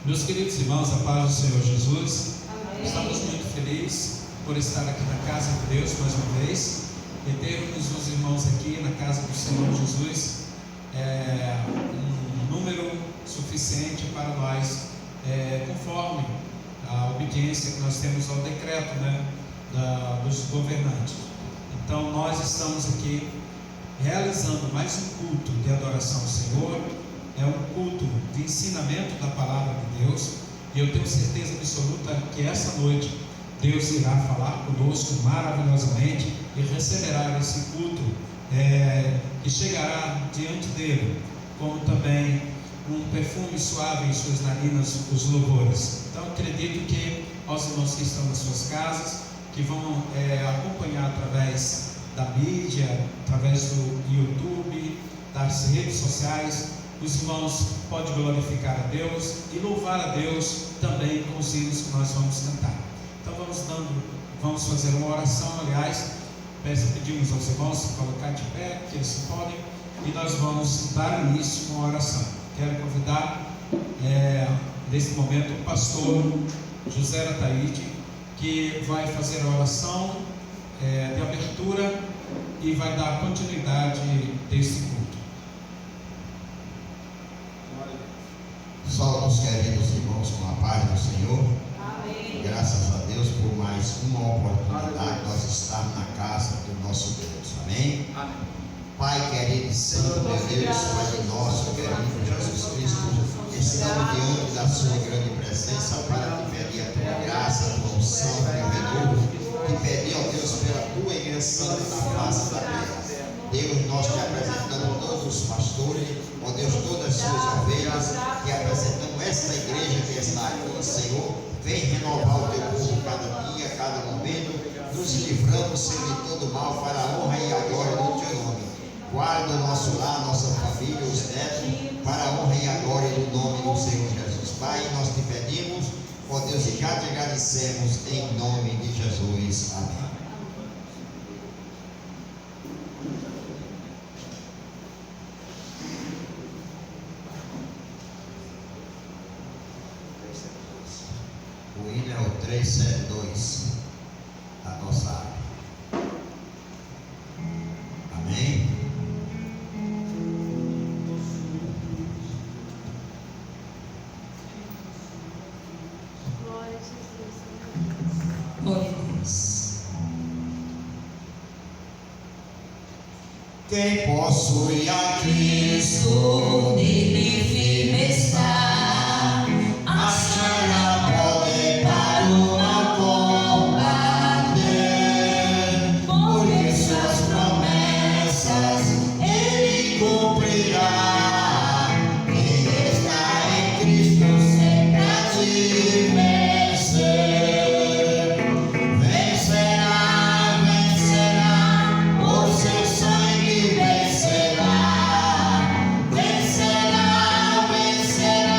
Meus queridos irmãos, a paz do Senhor Jesus. Amém. Estamos muito felizes por estar aqui na casa de Deus mais uma vez e termos os irmãos aqui na casa do Senhor Jesus, um número suficiente para nós, conforme a obediência que nós temos ao decreto, dos governantes. Então nós estamos aqui realizando mais um culto de adoração ao Senhor. É um culto de ensinamento da palavra de Deus, e eu tenho certeza absoluta que essa noite Deus irá falar conosco maravilhosamente e receberá esse culto que chegará diante dele, como também um perfume suave em suas narinas, os louvores. Então acredito que aos irmãos que estão nas suas casas, que vão acompanhar através da mídia, através do YouTube, das redes sociais, os irmãos podem glorificar a Deus e louvar a Deus também com os hinos que nós vamos cantar. Então vamos fazer uma oração. Aliás, pedimos aos irmãos se colocar de pé, que eles podem, e nós vamos dar início com a oração. Quero convidar nesse momento o pastor José Ataíde, que vai fazer a oração de abertura e vai dar continuidade desse culto. Saúde, queridos irmãos, com a paz do Senhor. Amém. Graças a Deus por mais uma oportunidade de nós estarmos na casa do nosso Deus. Amém? Amém. Pai querido e santo, meu Deus, Pai nosso querido Jesus Cristo, estamos diante da sua grande presença para te pedir a tua graça, a tua unção, teu renovo, te pedir, ó Deus, pela tua igreja santa na face da terra. Deus, nós te apresentamos todos os pastores, ó Deus, todas as suas ovelhas, te apresentamos esta igreja que está aqui, Senhor. Vem renovar o teu povo cada dia, cada momento, nos livrando, Senhor, de todo mal, para a honra e a glória do teu nome. Guarda o nosso lar, nossa família, os netos, para a honra e a glória do nome do Senhor Jesus. Pai, nós te pedimos, ó Deus, e já te agradecemos em nome de Jesus. Amém. O hino é o 372 da nossa área. Amém? Glória a Jesus. Glória a Deus. Quem possui a Cristo, Nele firme está, achará poder para o mal combater, porque suas promessas Ele cumprirá. Quem está em Cristo sempre há de vencer. Vencerá, vencerá, por seu sangue vencerá. Vencerá, vencerá.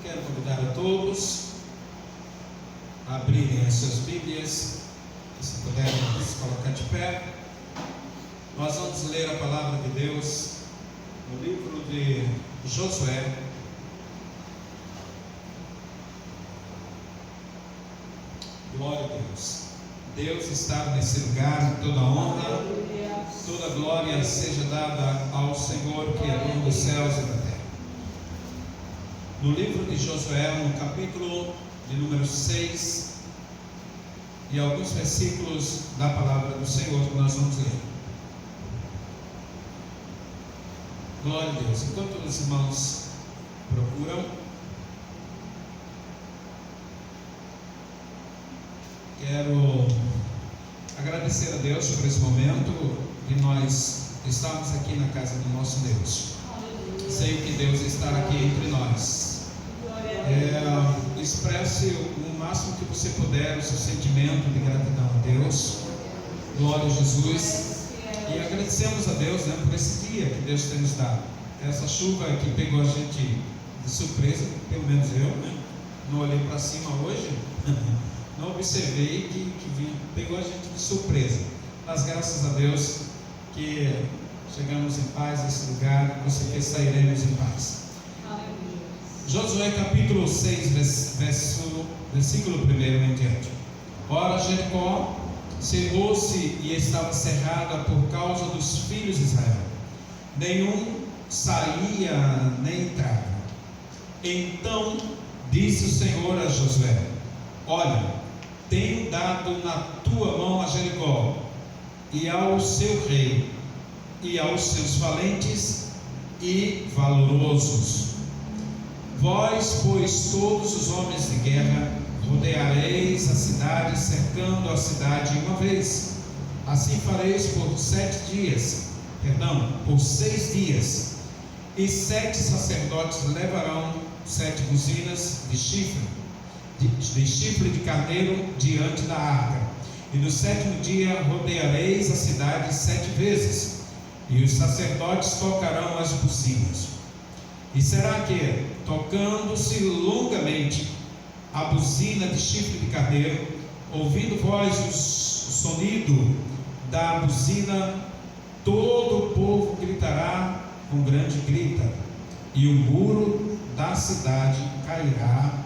Quero convidar a todos a abrirem as suas Bíblias, se puderem se colocar de pé. Nós vamos ler a palavra de Deus no livro de Josué. Glória a Deus. Deus está nesse lugar, toda honra, toda glória seja dada ao Senhor, Criador dos céus e da terra. No livro de Josué, no capítulo de número 6, e alguns versículos da palavra do Senhor que nós vamos ler. Glória a Deus. Enquanto os irmãos procuram, quero agradecer a Deus por esse momento de nós estarmos aqui na casa do nosso Deus. Sei que Deus está aqui entre nós. Expresse o máximo que você puder o seu sentimento de gratidão a Deus. Glória a Jesus. E agradecemos a Deus, por esse dia que Deus tem nos dado. Essa chuva que pegou a gente de surpresa, pelo menos eu, não olhei para cima hoje, não observei que pegou a gente de surpresa. Mas graças a Deus que chegamos em paz nesse lugar, com certeza sairemos em paz. Josué capítulo 6, versículo 1 em diante. Ora, Jericó cerrou-se e estava cerrada por causa dos filhos de Israel. Nenhum saía nem entrava. Então disse o Senhor a Josué: olha, tenho dado na tua mão a Jericó, e ao seu rei, e aos seus valentes e valorosos. Vós, pois, todos os homens de guerra, rodeareis a cidade, cercando a cidade uma vez. Assim fareis por 6 dias. E 7 sacerdotes levarão 7 buzinas de chifre de carneiro diante da arca. E no 7º dia rodeareis a cidade 7 vezes, e os sacerdotes tocarão as buzinas. E será que, tocando-se longamente a buzina de chifre de carneiro, ouvindo vós o sonido da buzina, todo o povo gritará com grande grita, e o muro da cidade cairá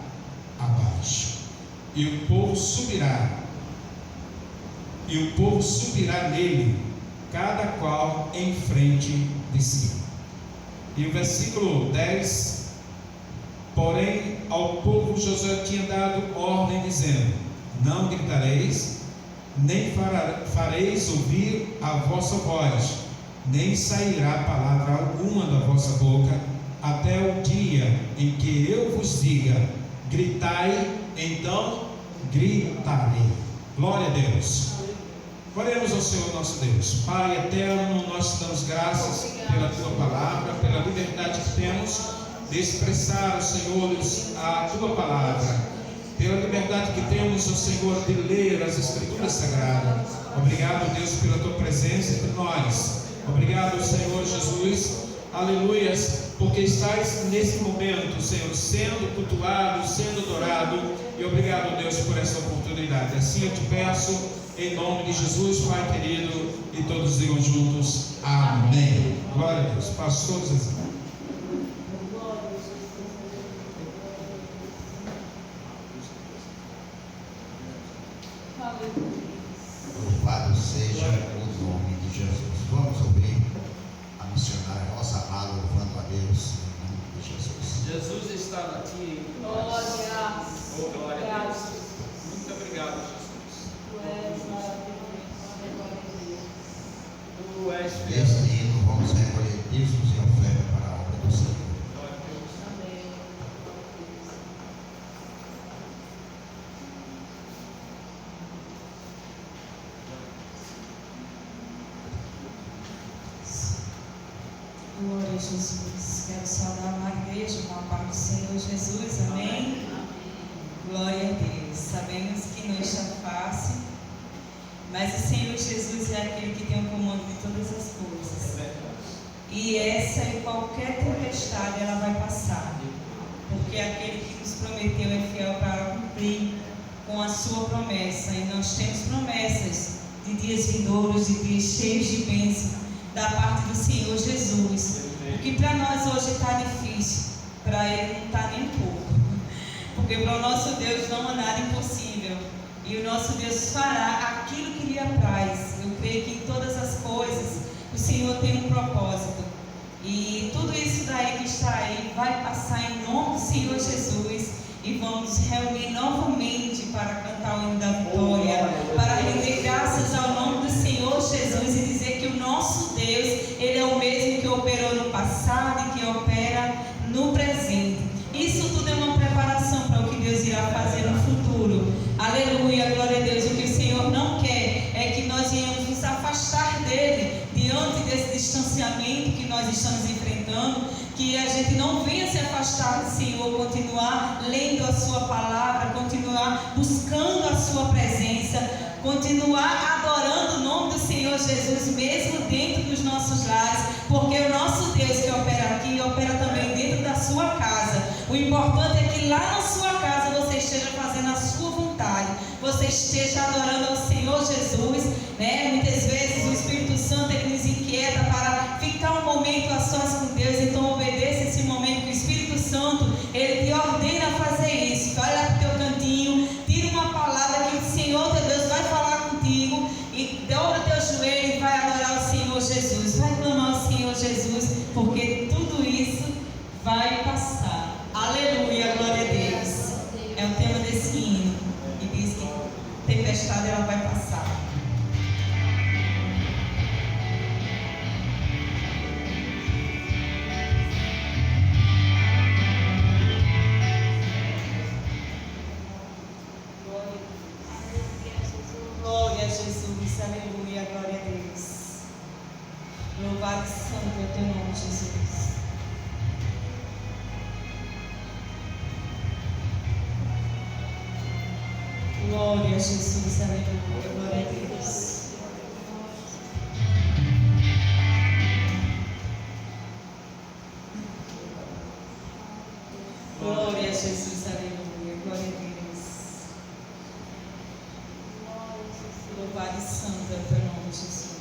abaixo, e o povo subirá nele, cada qual em frente de si. E o versículo 10: porém ao povo Josué tinha dado ordem dizendo: não gritareis, nem fareis ouvir a vossa voz, nem sairá palavra alguma da vossa boca, até o dia em que eu vos diga: gritai, então gritarei. Glória a Deus. Oremos ao Senhor nosso Deus. Pai eterno, nós te damos graças pela tua palavra, pela liberdade que temos de expressar, Senhor, a tua palavra, pela liberdade que temos, Senhor, de ler as Escrituras Sagradas. Obrigado, Deus, pela tua presença entre nós. Obrigado, Senhor Jesus, aleluias, porque estás nesse momento, Senhor, sendo cultuado, sendo adorado. E obrigado, Deus, por essa oportunidade. Assim eu te peço, em nome de Jesus, Pai querido, e todos digam juntos, amém. Glória a Deus. Passo todos assim. Louvado seja o nome de Jesus. Vamos ouvir a missionária Rosa Amada louvando a Deus em nome de Jesus. Jesus está aqui. Glória. Oh, glória a Deus. Muito obrigado, Jesus. Tu és fiel. Neste hino vamos recolher dízimos e oferta para a obra do Senhor. Glória a Deus. Amém. Glória a Jesus. Quero saudar a igreja com a paz do Senhor Jesus. Amém? Glória a Deus. Sabemos que não está fácil, mas o Senhor Jesus é aquele que tem o comando de todas as coisas. E essa e qualquer tempestade ela vai passar. porque aquele que nos prometeu é fiel para cumprir com a sua promessa. E nós temos promessas de dias vindouros, de dias cheios de bênção da parte do Senhor Jesus. O que para nós hoje está difícil, para Ele não está nem um pouco, porque para o nosso Deus não há nada impossível, e o nosso Deus fará aquilo que lhe apraz. Eu creio que em todas as coisas o Senhor tem um propósito, e tudo isso daí que está aí vai passar em nome do Senhor Jesus, e vamos nos reunir novamente para cantar o hino da vitória, para render graças ao nome do Senhor Jesus e dizer que o nosso Deus, Ele é o mesmo que operou no passado e que opera no presente. Isso tudo é uma preparação para o que Deus irá fazer no futuro. Aleluia, glória a Deus. O que o Senhor não quer é que nós venhamos nos afastar dEle diante desse distanciamento que nós estamos enfrentando, que a gente não venha se afastar do Senhor, continuar lendo a sua palavra, continuar buscando a sua presença, continuar adorando o nome do Senhor Jesus, mesmo dentro dos nossos lares, porque o nosso Deus que opera aqui, opera também dentro da sua casa. O importante é que lá na sua casa você esteja fazendo a sua vontade, você esteja adorando ao Senhor Jesus, né? Muitas vezes o Espírito Santo é que nos inquieta para ficar um momento a sós com Deus, então obedeça esse momento que o Espírito Santo, Ele te ordena a fazer isso. Vai lá para o teu cantinho, tira uma palavra que o Senhor teu Deus vai falar contigo e dobra o teu joelho e vai adorar o Senhor Jesus, vai clamar ao Senhor Jesus, porque tudo isso vai passar. Aleluia, glória a Deus. É o tema desse hino, e diz que tempestade ela vai passar. Glória a Jesus, aleluia, glória a Deus. Louvado e santo é o teu nome, Jesus. Glória a Jesus, aleluia, glória a Deus. Glória a Jesus, aleluia, glória a Deus. Louvado e santo é o teu nome, Jesus.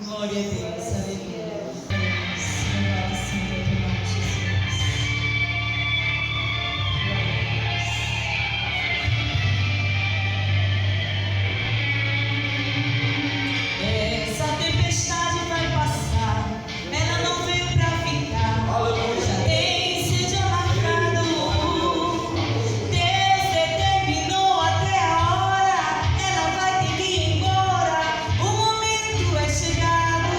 Glória a Deus, aleluia. Louvado e santo é o teu nome, Jesus. Essa tempestade vai passar, ela não veio pra ficar. Já tem sido marcado. Deus determinou até a hora, ela vai ter que ir embora. O momento é chegado.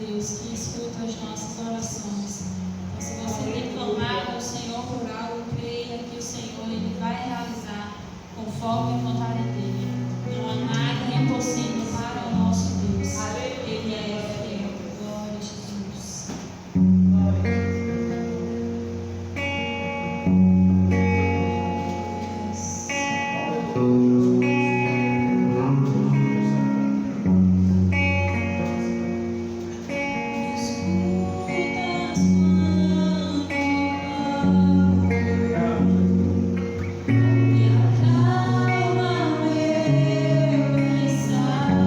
Deus, que escuta as nossas orações. Então, se você tem clamado ao Senhor por algo, creia que o Senhor ele vai realizar conforme a vontade dele. Não há nada impossível para o nosso Deus. Ele é fiel. Glória a Jesus. E acalma meu pensar.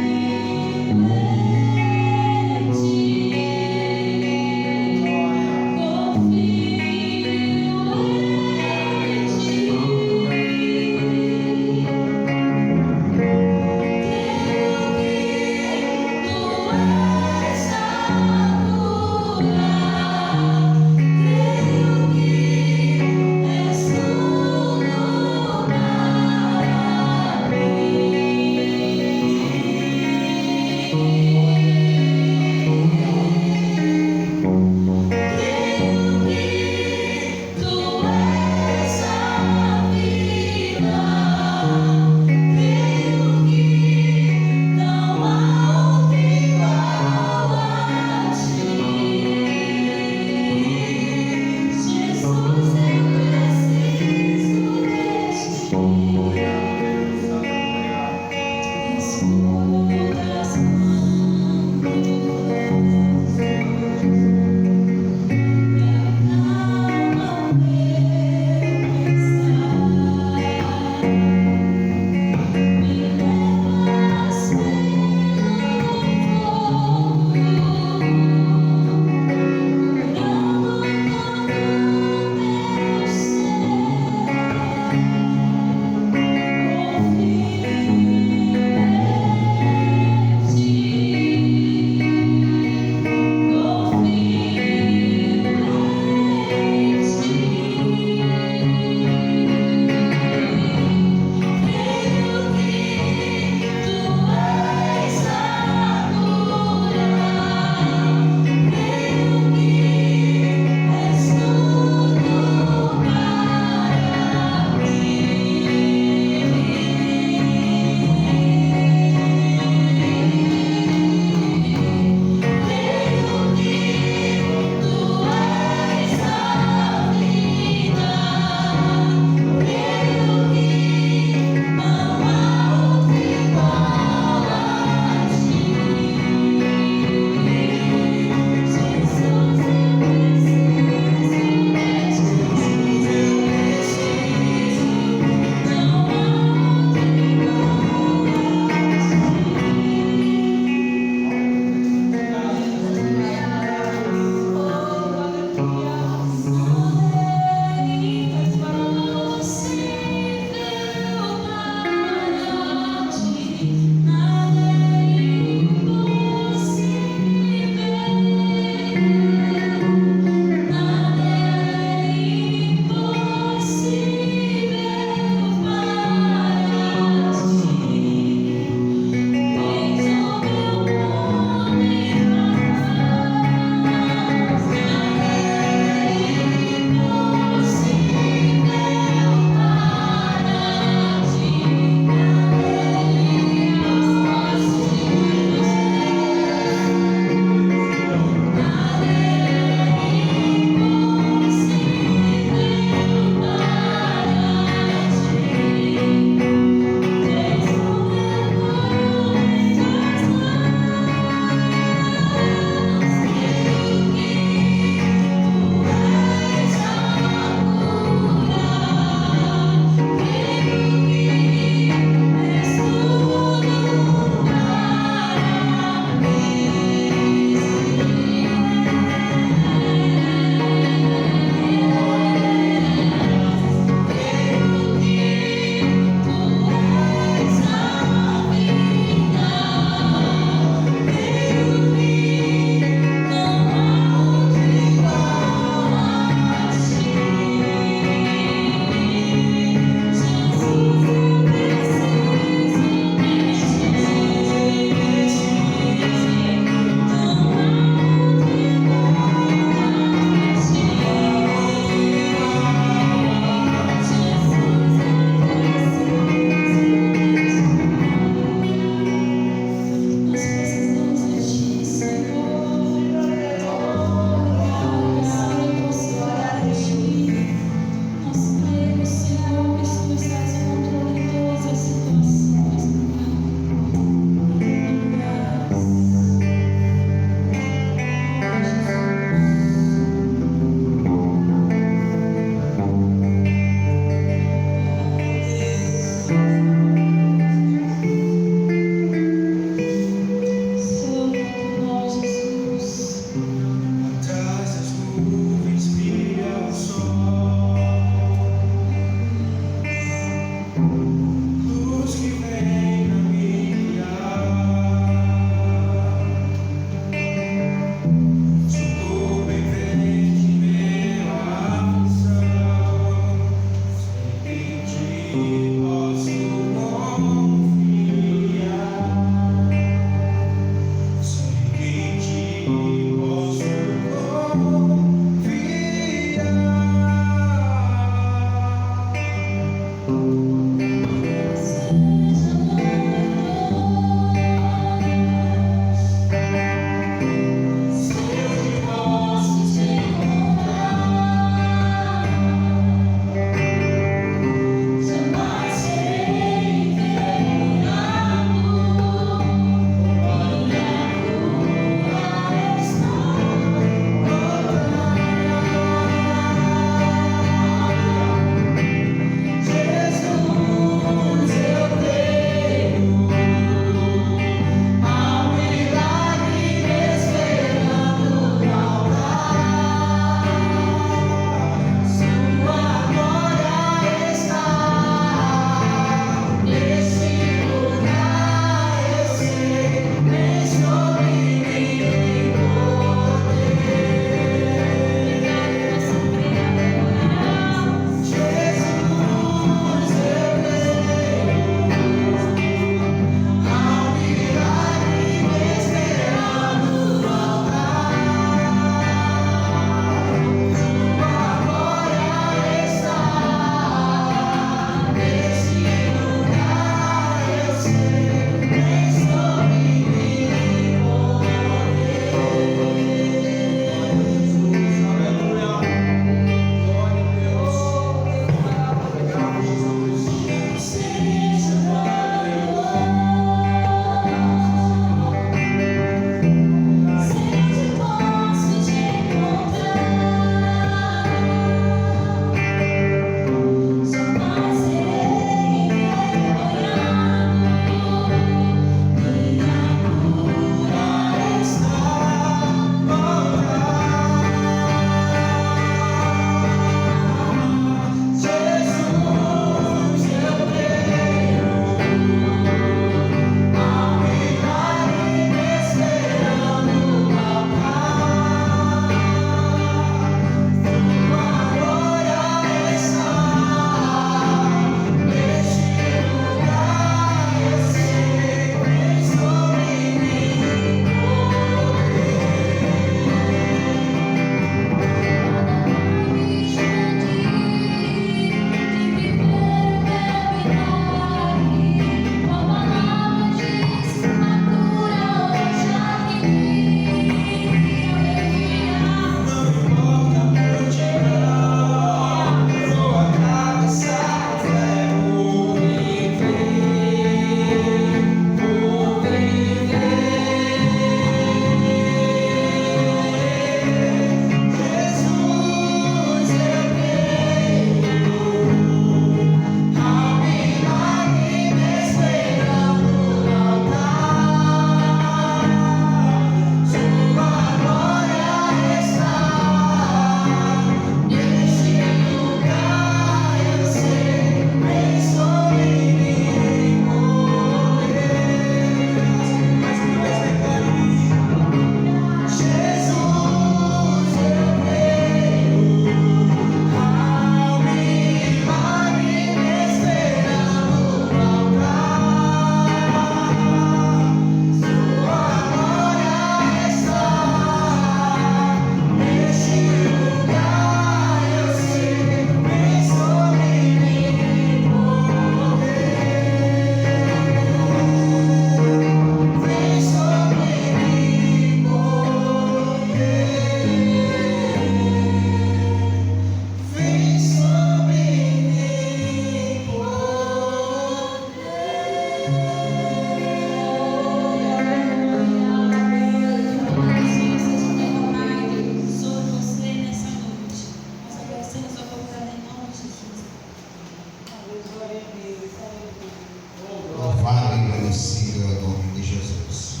engrandecido é o nome de Jesus.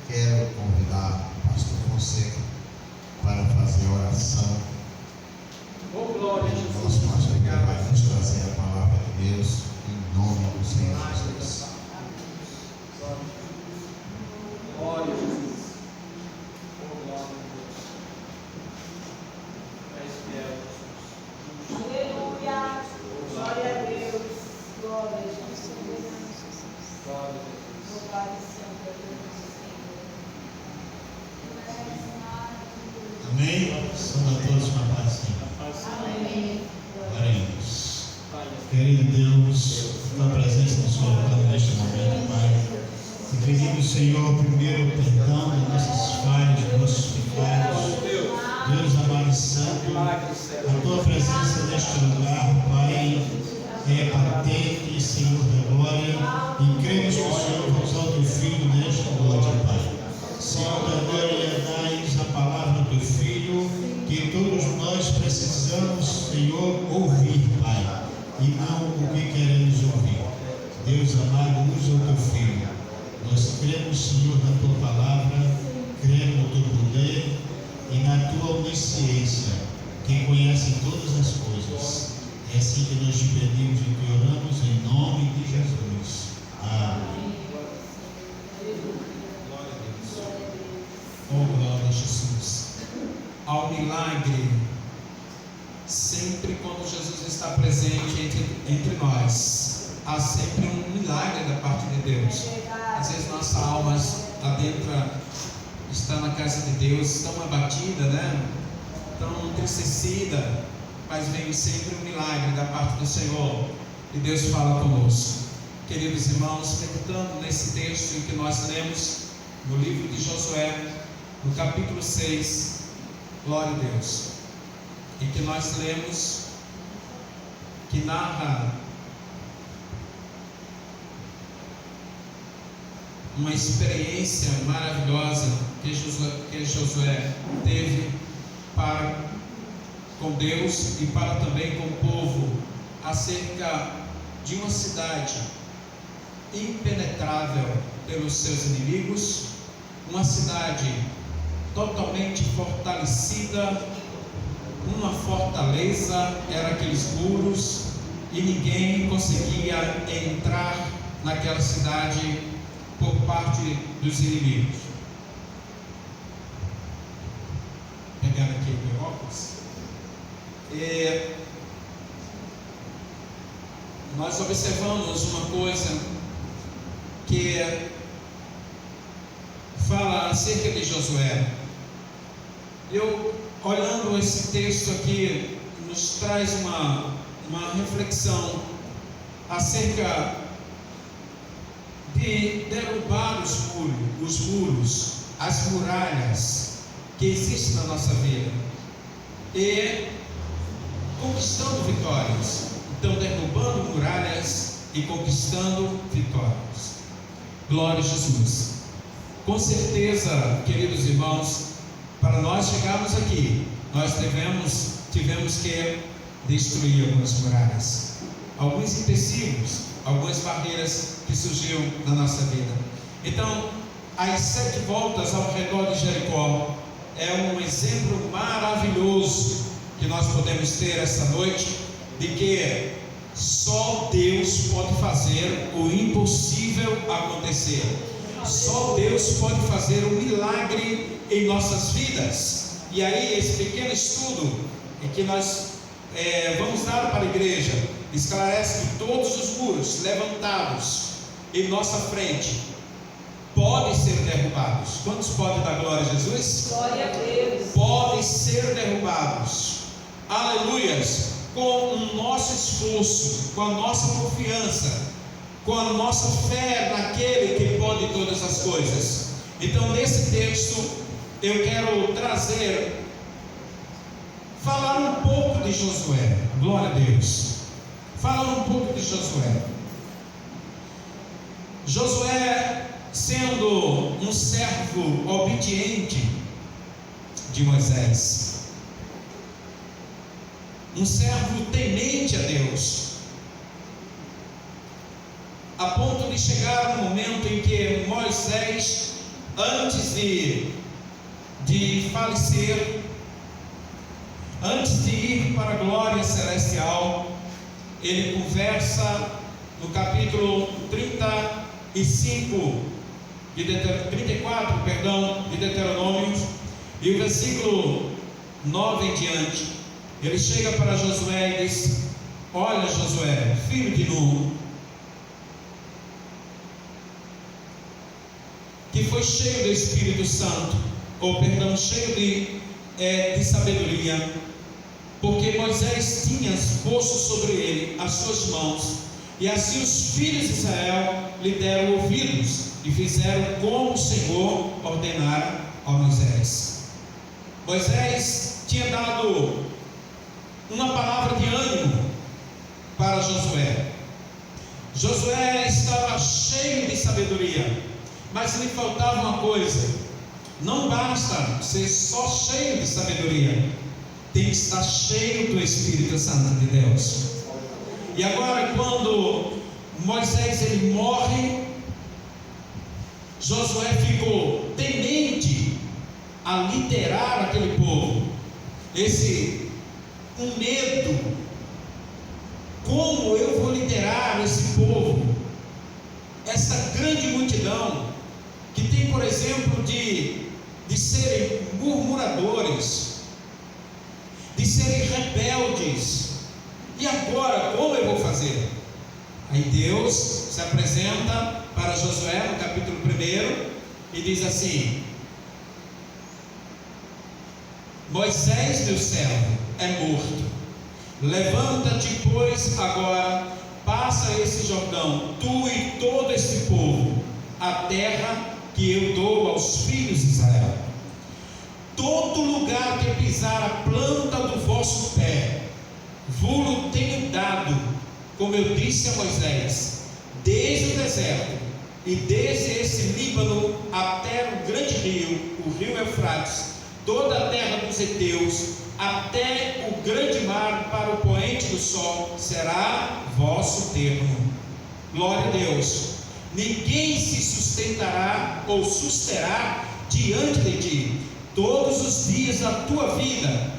Quero convidar o pastor Fonseca para fazer a oração. Glória a Jesus. Nosso pastor que vai nos trazer a palavra de Deus em nome do Senhor Jesus. Glória a Jesus. Glória a Deus. És fiel, Jesus. Aleluia. Glória a Deus. Glória a Jesus. Glória a Jesus. Louvado seja Deus, Senhor. Amém? Saúde a todos com a paz, Senhor. Amém. Oremos. Querido Deus, tua presença no seu lugar neste momento, Pai. E pedimos, Senhor, primeiro perdão das nossas falhas, dos nossos pecados. Deus amado e santo, a tua presença neste lugar, Pai, é patente, Senhor da glória, e cremos que o Senhor vai usar o teu Filho nesta noite, Pai. Senhor da glória, dai-nos a palavra do teu Filho, que todos nós precisamos, Senhor, ouvir, Pai, e não o que queremos ouvir. Deus amado, usa o teu Filho. Nós cremos, Senhor, na tua palavra, cremos no teu poder e na tua onisciência, que conhece todas as coisas. É assim que nós te pedimos e te oramos em nome de Jesus. Amém. Glória a Deus. Oh, glória a Jesus. Ao milagre, sempre quando Jesus está presente entre nós, há sempre um milagre da parte de Deus. Às vezes nossa alma está na casa de Deus tão abatida, né? Tão entristecida, mas vem sempre um milagre da parte do Senhor e Deus fala conosco. Queridos irmãos, meditando nesse texto em que nós lemos no livro de Josué, no capítulo 6, glória a Deus, em que nós lemos que narra uma experiência maravilhosa que Josué teve com Deus e para também com o povo, acerca de uma cidade impenetrável pelos seus inimigos, uma cidade totalmente fortalecida, uma fortaleza, eram aqueles muros, e ninguém conseguia entrar naquela cidade por parte dos inimigos. Pegar aqui o meu óculos. Nós observamos uma coisa que fala acerca de Josué. Eu, olhando esse texto aqui, nos traz uma reflexão acerca de derrubar os muros, as muralhas que existem na nossa vida e conquistando vitórias. Então, derrubando muralhas e conquistando vitórias. Glória a Jesus. Com certeza, queridos irmãos, para nós chegarmos aqui, nós tivemos que destruir algumas muralhas, alguns empecilhos, algumas barreiras que surgiram na nossa vida. Então, as 7 voltas ao redor de Jericó é um exemplo maravilhoso que nós podemos ter essa noite, de que só Deus pode fazer o impossível acontecer. Só Deus pode fazer um milagre em nossas vidas. E aí, esse pequeno estudo que nós vamos dar para a igreja esclarece que todos os muros levantados em nossa frente podem ser derrubados. Quantos podem dar glória a Jesus? Glória a Deus. Podem ser derrubados. Aleluias. Com o nosso esforço, com a nossa confiança, com a nossa fé naquele que pode todas as coisas. Então, nesse texto, eu quero falar um pouco de Josué. Glória a Deus. Falar um pouco de Josué. Josué, sendo um servo obediente de Moisés, um servo temente a Deus, a ponto de chegar um momento em que Moisés, antes de falecer, antes de ir para a glória celestial, ele conversa no capítulo 34, de Deuteronômio, e o versículo 9 em diante, ele chega para Josué e diz: olha, Josué, filho de Nun, que foi cheio do Espírito Santo, cheio de sabedoria, porque Moisés tinha posto sobre ele as suas mãos, e assim os filhos de Israel lhe deram ouvidos e fizeram como o Senhor ordenara a Moisés. Moisés tinha dado uma palavra de ânimo para Josué. Josué estava cheio de sabedoria, mas lhe faltava uma coisa: não basta ser só cheio de sabedoria, tem que estar cheio do Espírito Santo de Deus. E agora, quando Moisés ele morre, Josué ficou temente a liderar aquele povo. Um medo: como eu vou liderar esse povo, essa grande multidão que tem, por exemplo, de serem murmuradores, de serem rebeldes. E agora, como eu vou fazer? Aí Deus se apresenta para Josué no capítulo 1 e diz assim: Moisés, meu servo, é morto. Levanta-te, pois, agora, passa esse Jordão, tu e todo este povo, a terra que eu dou aos filhos de Israel. Todo lugar que pisar a planta do vosso pé, vos tenho dado, como eu disse a Moisés, desde o deserto e desde esse Líbano até o grande rio, o rio Eufrates, toda a terra dos heteus, até o grande mar para o poente do sol, será vosso termo. Glória a Deus. Ninguém se sustentará ou susterá diante de ti todos os dias da tua vida.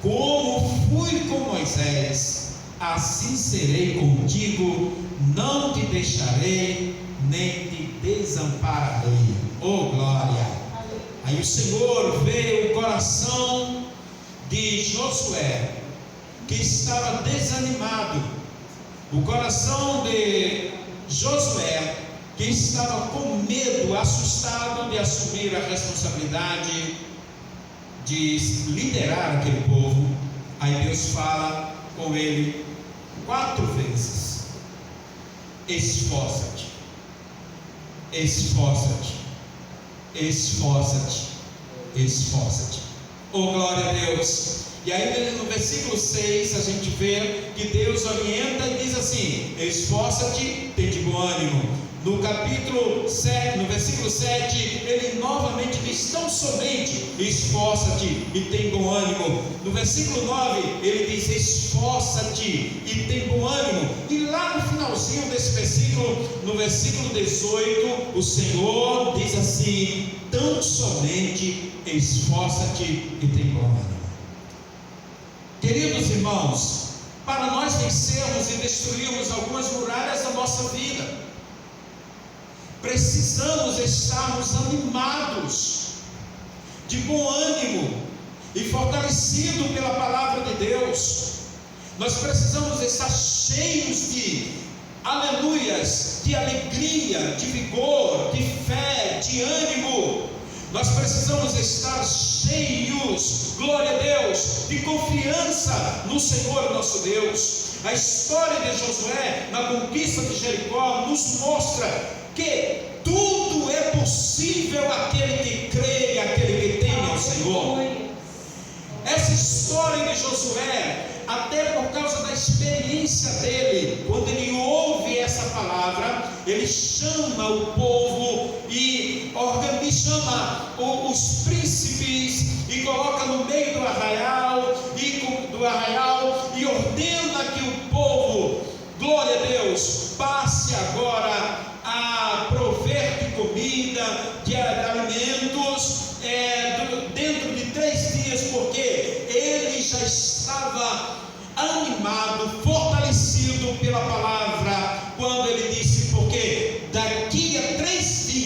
Como fui com Moisés, assim serei contigo, não te deixarei, nem te desampararei. Oh glória! Aí o Senhor vê o coração de Josué, que estava desanimado, o coração de Josué, que estava com medo, assustado de assumir a responsabilidade de liderar aquele povo. Aí Deus fala com ele 4 vezes: esforça-te, esforça-te, esforça-te, esforça-te. Oh glória a Deus! E aí no versículo 6 a gente vê que Deus orienta e diz assim: esforça-te, tem de bom ânimo. No capítulo 7, no versículo 7, ele novamente diz: tão somente esforça-te e tem bom ânimo. No versículo 9, ele diz: esforça-te e tem bom ânimo. E lá no finalzinho desse versículo, no versículo 18, o Senhor diz assim: tão somente esforça-te e tem bom ânimo. Queridos irmãos, para nós vencermos e destruirmos algumas muralhas da nossa vida, precisamos estarmos animados, de bom ânimo e fortalecidos pela palavra de Deus. Nós precisamos estar cheios de aleluias, de alegria, de vigor, de fé, de ânimo. Nós precisamos estar cheios, glória a Deus, de confiança no Senhor nosso Deus. A história de Josué na conquista de Jericó nos mostra que tudo é possível àquele que crê e àquele que teme ao Senhor. Essa história de Josué, até por causa da experiência dele, quando ele ouve essa palavra, ele chama o povo e chama os príncipes e coloca no meio do arraial e ordena que o povo, glória a Deus, passe agora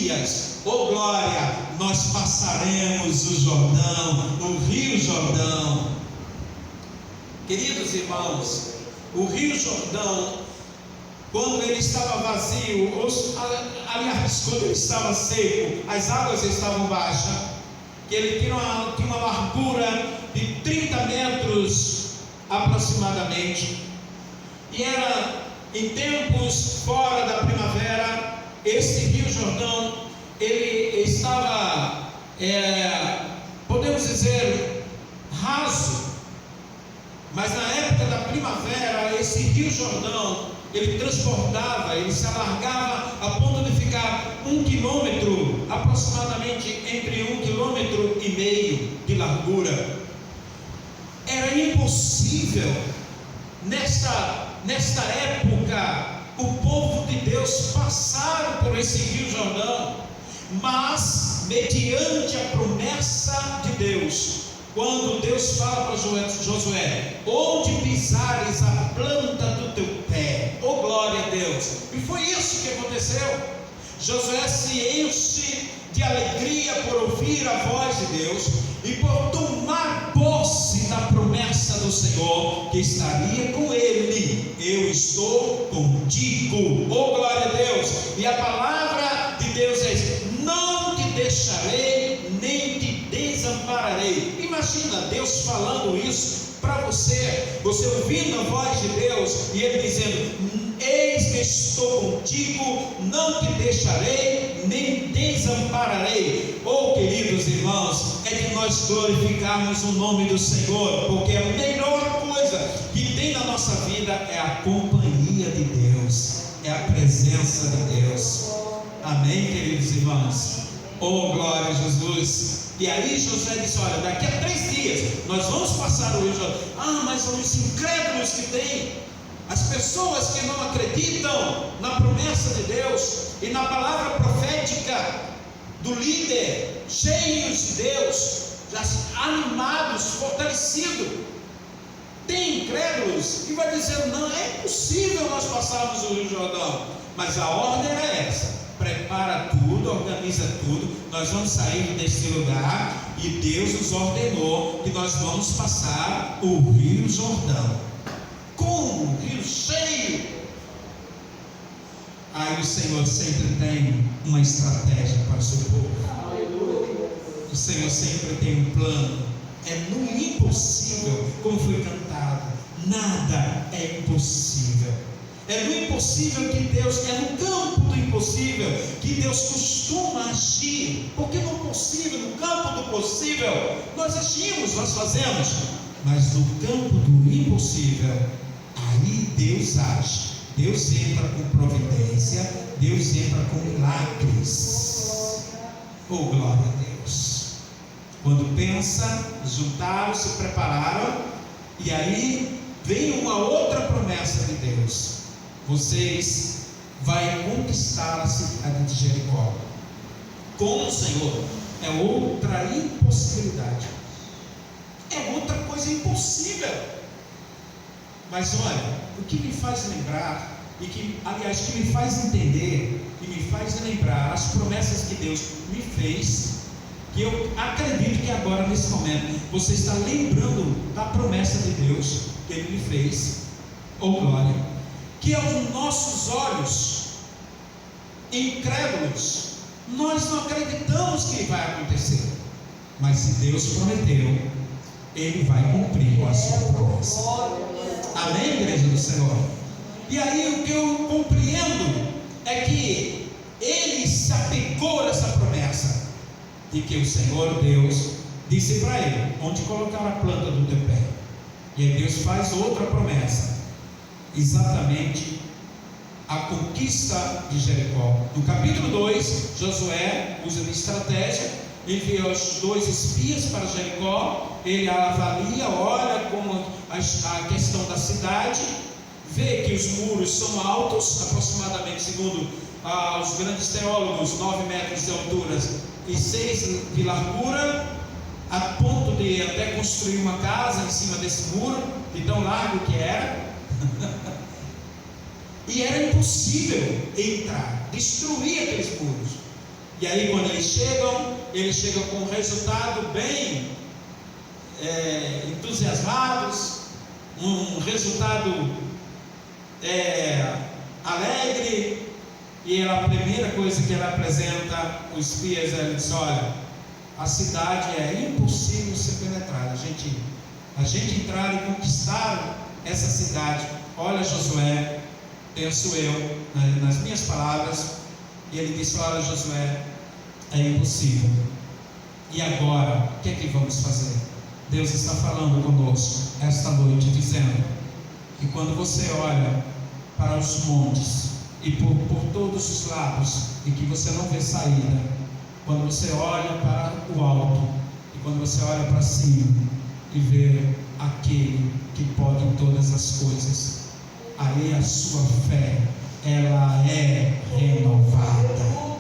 dias, oh glória, nós passaremos o Jordão, o Rio Jordão. Queridos irmãos, o Rio Jordão, quando ele estava vazio, aliás, quando ele estava seco, as águas estavam baixas, que ele tinha uma largura de 30 metros aproximadamente, e era em tempos fora da primavera. Esse Rio Jordão, ele estava, podemos dizer, raso, mas na época da primavera, esse Rio Jordão, ele transbordava, ele se alargava a ponto de ficar 1 quilômetro, aproximadamente entre 1,5 quilômetros de largura. Era impossível, nesta época, o povo de Deus passar por esse Rio Jordão, mas mediante a promessa de Deus, quando Deus fala para Josué, onde pisares a planta do teu pé, oh glória a Deus, e foi isso que aconteceu. Josué se enche de alegria por ouvir a voz de Deus e por tomar posse da promessa do Senhor, que estaria com ele. Eu estou contigo, oh glória a Deus. E a palavra de Deus é: não te deixarei, nem te desampararei. Imagina Deus falando isso para você ouvindo a voz de Deus, e Ele dizendo: eis que estou contigo, não te deixarei, nem desampararei. Oh, queridos irmãos, é de nós glorificarmos o nome do Senhor, porque a melhor coisa que tem na nossa vida é a companhia de Deus, é a presença de Deus. Amém, queridos irmãos? Oh, glória a Jesus. E aí Josué disse: olha, daqui a 3 dias nós vamos passar o Rio Jordão. Mas os incrédulos que tem, as pessoas que não acreditam na promessa de Deus e na palavra profética do líder, cheios de Deus, animados, fortalecidos. Tem incrédulos que vai dizer: não, é impossível nós passarmos o Rio Jordão. Mas a ordem era essa: prepara tudo, organiza tudo, nós vamos sair deste lugar, e Deus nos ordenou que nós vamos passar o Rio Jordão. Como? Um rio cheio. Aí o Senhor sempre tem uma estratégia para o seu povo. O Senhor sempre tem um plano. É no impossível, como foi cantado, nada é impossível. É no impossível que Deus, é no campo do impossível que Deus costuma agir. Porque no possível, no campo do possível, nós agimos, nós fazemos. Mas no campo do impossível, aí Deus age. Deus entra com providência, Deus entra com milagres. Oh, glória a Deus. Quando pensa, juntaram, se prepararam, e aí vem uma outra promessa de Deus: vocês vão conquistar a cidade de Jericó. Com o Senhor é outra impossibilidade, é outra coisa impossível. Mas olha, o que me faz lembrar, e que, aliás, que me faz entender, e me faz lembrar as promessas que Deus me fez, que eu acredito que agora, nesse momento, você está lembrando da promessa de Deus que Ele me fez, oh glória, que aos nossos olhos incrédulos, nós não acreditamos que vai acontecer, mas se Deus prometeu, Ele vai cumprir com a sua promessa. Amém, igreja do Senhor? E aí o que eu compreendo é que Ele se apegou a essa promessa, de que o Senhor Deus disse para ele: onde colocar a planta do teu pé. E aí Deus faz outra promessa, exatamente a conquista de Jericó. No capítulo 2, Josué usa de estratégia, envia os 2 espias para Jericó. Ele avalia, olha como a questão da cidade, vê que os muros são altos, aproximadamente, segundo os grandes teólogos, 9 metros de altura e 6 de largura, a ponto de até construir uma casa em cima desse muro, de tão largo que era. E era impossível entrar, destruir aqueles muros. E aí quando eles chegam com um resultado bem entusiasmados, um resultado alegre. E a primeira coisa que ela apresenta, os espias, ela diz: olha, a cidade é impossível ser penetrada. A gente entrar e conquistar essa cidade. Olha, Josué, penso eu, nas minhas palavras, e ele disse: olha, Josué, é impossível. E agora, o que é que vamos fazer? Deus está falando conosco esta noite, dizendo que quando você olha para os montes e por todos os lados, e que você não vê saída, quando você olha para o alto, e quando você olha para cima e vê aquele que pode todas as coisas, aí a sua fé, ela é renovada.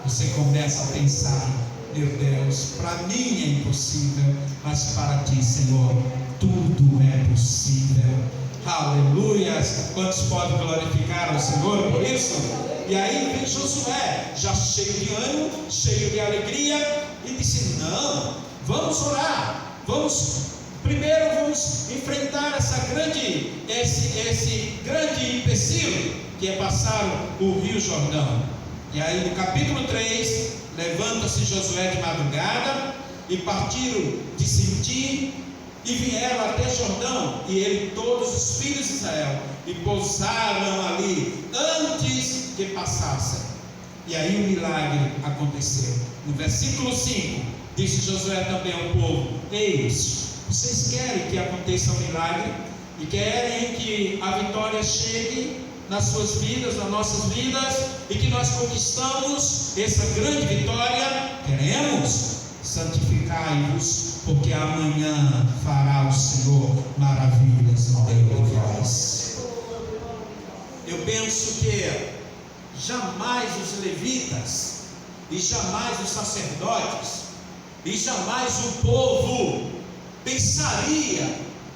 Você começa a pensar: meu Deus, para mim é impossível, mas para ti, Senhor, tudo é possível. Aleluia! Quantos podem glorificar ao Senhor por isso? E aí vem Josué, já cheio de ânimo, cheio de alegria, e disse: não, vamos orar, primeiro vamos enfrentar esse grande empecilho, que é passar o Rio Jordão. E aí no capítulo 3, levanta-se Josué de madrugada, e partiram de Sitim, e vieram até Jordão, e ele e todos os filhos de Israel, e pousaram ali antes que passassem. E aí o milagre aconteceu. No versículo 5, disse Josué também ao povo: eis, vocês querem que aconteça um milagre? E querem que a vitória chegue nas suas vidas, nas nossas vidas, e que nós conquistamos essa grande vitória? Queremos? Santificai-vos, porque amanhã fará o Senhor maravilhas no meio de vós. Eu penso que jamais os levitas, e jamais os sacerdotes, e jamais o povo pensaria: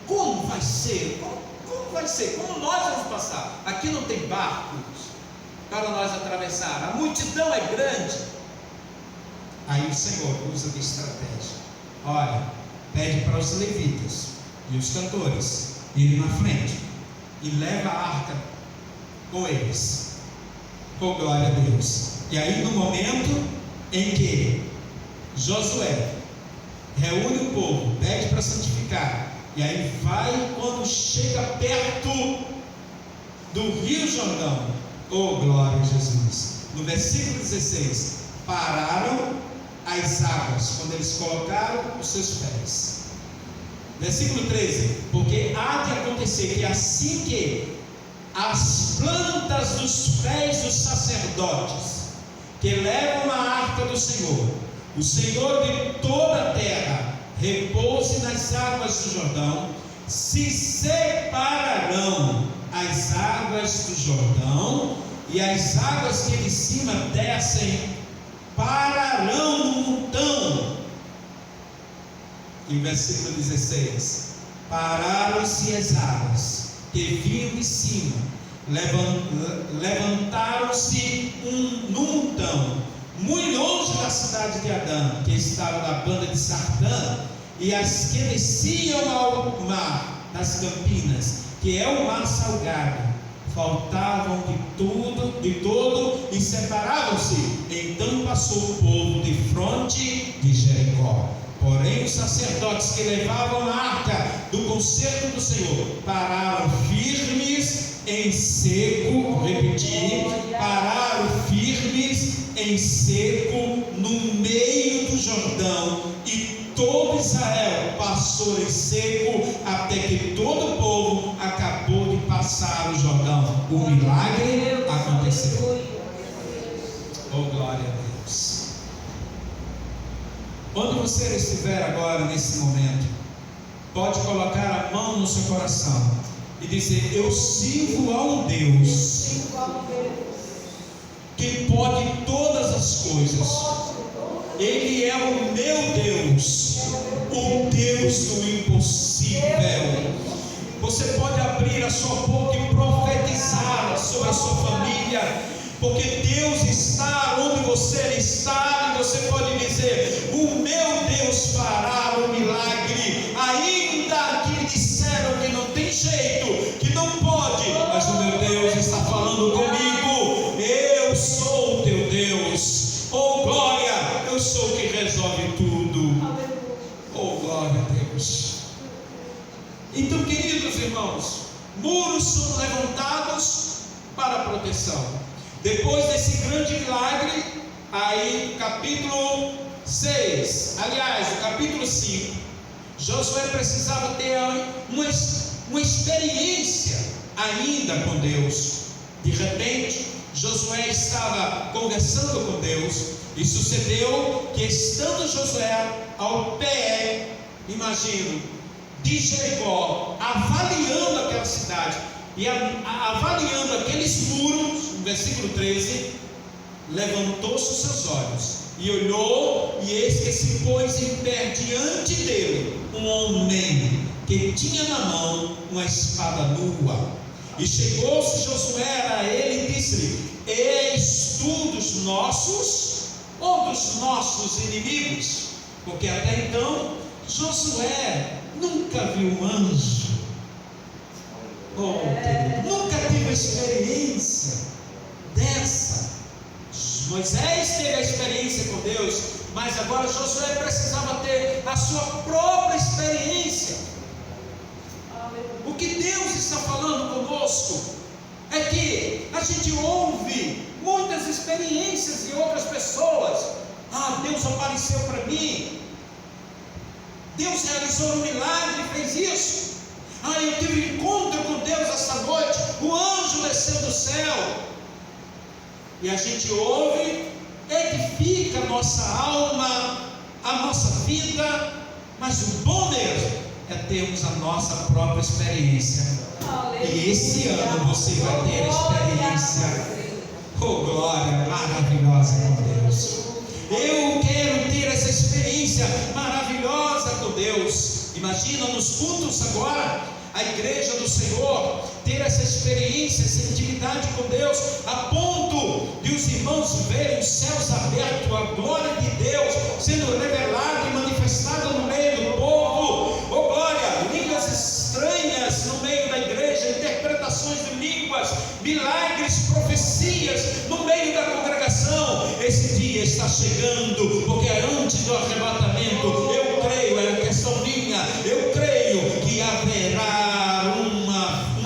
como vai ser? Como vai ser? Como nós vamos passar? Aqui não tem barcos para nós atravessar, a multidão é grande. Aí o Senhor usa de estratégia. Olha, pede para os levitas e os cantores irem na frente e leva a arca com eles. Com glória a Deus. E aí no momento em que Josué reúne o povo, pede para santificar, e aí vai, quando chega perto do Rio Jordão, oh glória a Jesus, no versículo 16, pararam as águas, quando eles colocaram os seus pés. Versículo 13, porque há de acontecer que assim que as plantas dos pés dos sacerdotes que levam a arca do Senhor, o Senhor de toda a terra, repouse nas águas do Jordão, se separarão as águas do Jordão, e as águas que de cima descem pararão no montão. E o versículo 16: pararam-se as águas que vinham de cima, levantaram-se no montão, muito longe da cidade de Adã, que estava na banda de Sartã, e as que desciam ao mar das Campinas, que é o mar salgado, faltavam de todo e separavam-se. Então passou o povo de fronte de Jericó. Porém os sacerdotes que levavam a arca do concerto do Senhor pararam firmes em seco, pararam firmes em seco no meio do Jordão, e todo Israel passou em seco até que todo o povo acabou de passar o Jordão. O milagre aconteceu. Oh glória a Deus. Onde você estiver agora nesse momento, pode colocar a mão no seu coração e dizer: eu sirvo a um Deus que pode todas as coisas. Ele é o meu Deus, o Deus do impossível. Você pode abrir a sua boca e profetizar sobre a sua família, porque Deus está onde você está dizer: o meu Deus fará o milagre, ainda que disseram que não tem jeito, que não pode, mas o meu Deus está falando comigo. Eu sou o teu Deus. Oh glória, eu sou o que resolve tudo. Oh glória a Deus. Então, queridos irmãos, muros são levantados para proteção. Depois desse grande milagre, aí capítulo 6, aliás, o capítulo 5, Josué precisava ter uma experiência ainda com Deus. De repente, Josué estava conversando com Deus, e sucedeu que, estando Josué ao pé, imagino, de Jericó, avaliando aquela cidade e avaliando aqueles muros, no versículo 13, levantou-se os seus olhos e olhou, e eis que se pôs em pé diante dele um homem que tinha na mão uma espada nua. E chegou-se Josué a ele e disse-lhe: eis tu dos nossos ou dos nossos inimigos? Porque até então Josué nunca viu um anjo. Nunca teve a experiência dessa. Moisés teve a experiência com Deus, mas agora Josué precisava ter a sua própria experiência. O que Deus está falando conosco é que a gente ouve muitas experiências de outras pessoas. Deus apareceu para mim, Deus realizou um milagre, fez isso. Eu tive um encontro com Deus esta noite, o anjo desceu do céu. E a gente ouve, edifica a nossa alma, a nossa vida, mas o bom mesmo é termos a nossa própria experiência. E esse ano você vai ter experiência. Oh glória maravilhosa com Deus. Eu quero ter essa experiência maravilhosa com Deus. Imagina nos cultos agora, a igreja do Senhor ter essa experiência, essa intimidade com Deus, a ponto de os irmãos verem os céus abertos, a glória de Deus sendo revelada e manifestada no meio do povo. Oh glória, línguas estranhas no meio da igreja, interpretações de línguas, milagres, profecias no meio da congregação. Esse dia está chegando, porque é antes do arrebatamento. Eu creio, é questão minha, eu creio que haverá um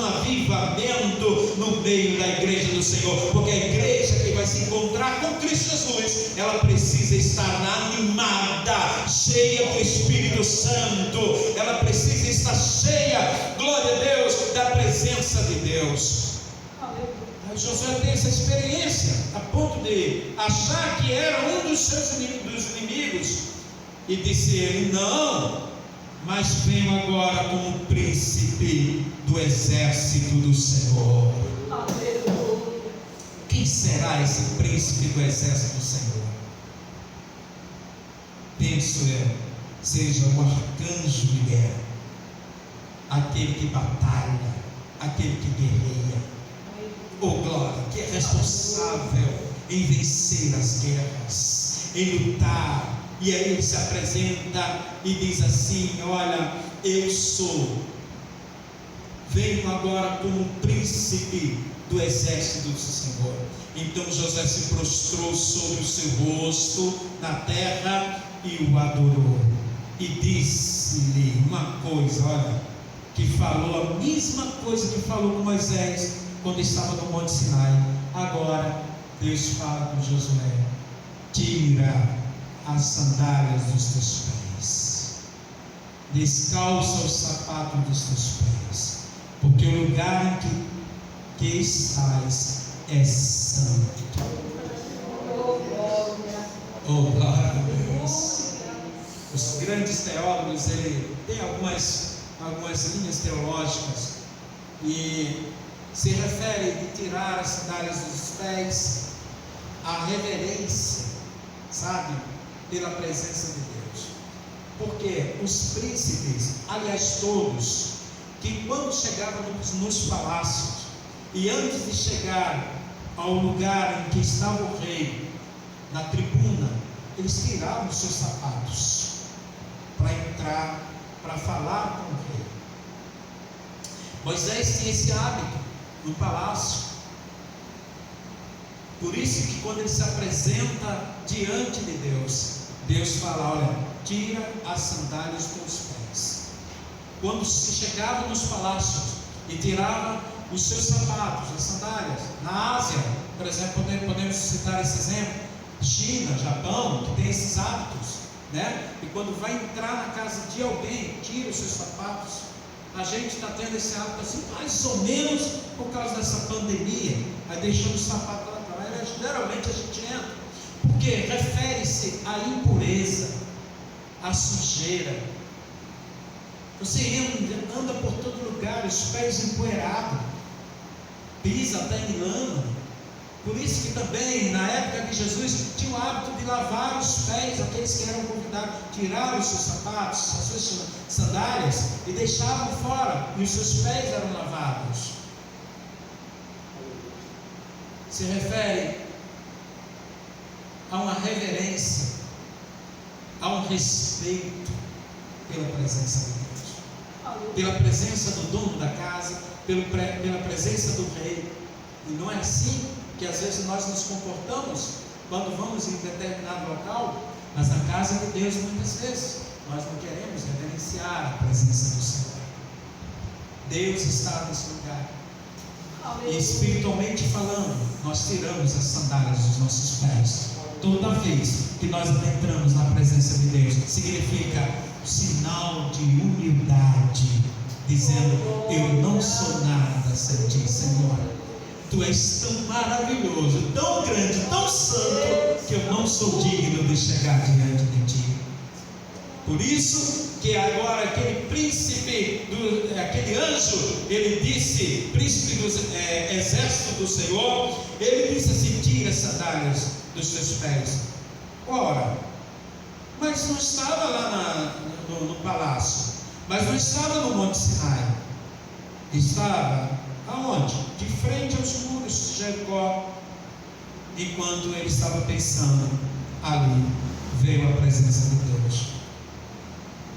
avivamento no meio da igreja do Senhor, porque a igreja que vai se encontrar com Cristo Jesus, ela precisa estar animada, cheia do Espírito Santo, ela precisa estar cheia, glória a Deus, da presença de Deus. Josué tem essa experiência, a ponto de achar que era um dos seus inimigos, e disse ele: não, mas venho agora como príncipe do exército do Senhor. Quem será esse príncipe do exército do Senhor? Penso eu, seja o arcanjo Miguel, aquele que batalha, aquele que guerreia. Oh glória, que é responsável em vencer as guerras, em lutar. E aí ele se apresenta e diz assim: olha, eu sou, venho agora como príncipe do exército do Senhor. Então Josué se prostrou sobre o seu rosto na terra e o adorou, e disse-lhe uma coisa, olha, que falou a mesma coisa que falou com Moisés quando estava no Monte Sinai. Agora Deus fala com Josué: tira as sandálias dos teus pés, descalça os sapatos dos teus pés, porque o lugar em que estás é santo. Oh glória a Deus. Os grandes teólogos, ele tem algumas linhas teológicas, e se refere de tirar as sandálias dos pés à reverência, sabe, pela presença de Deus. Porque os príncipes, aliás todos, que quando chegavam nos palácios, e antes de chegar ao lugar em que estava o rei, na tribuna, eles tiravam os seus sapatos para entrar, para falar com o rei. Moisés tinha esse hábito no palácio. Por isso que quando ele se apresenta diante de Deus, Deus fala: olha, tira as sandálias dos pés. Quando se chegava nos palácios e tirava os seus sapatos, as sandálias, na Ásia, por exemplo, podemos citar esse exemplo, China, Japão, que tem esses hábitos, né? E quando vai entrar na casa de alguém, tira os seus sapatos. A gente está tendo esse hábito assim, mais ou menos por causa dessa pandemia, aí deixando o sapato lá para lá, geralmente a gente entra, porque refere-se à impureza, à sujeira. Você anda por todo lugar, os pés empoeirados, pisa até em lama. Por isso que também, na época de Jesus, tinha o hábito de lavar os pés, aqueles que eram convidados, tiraram os seus sapatos, as suas sandálias e deixavam fora, e os seus pés eram lavados. Se refere a uma reverência, a um respeito pela presença de Deus, pela presença do dono da casa, pela presença do rei. E não é assim que às vezes nós nos comportamos quando vamos em determinado local, mas na casa de Deus muitas vezes nós não queremos reverenciar a presença do Senhor. Deus está nesse lugar. E espiritualmente falando, nós tiramos as sandálias dos nossos pés. Toda vez que nós entramos na presença de Deus, significa sinal de humildade, dizendo: eu não sou nada sem ti, Senhor. Tu és tão maravilhoso, tão grande, tão santo, que eu não sou digno de chegar diante de ti. Por isso que agora aquele príncipe, aquele anjo, ele disse, príncipe do exército do Senhor, ele disse assim: tira as sandálias dos seus pés. Ora, mas não estava lá no palácio, mas não estava no Monte Sinai, estava aonde? De frente aos muros de Jericó. Enquanto ele estava pensando ali, veio a presença de Deus.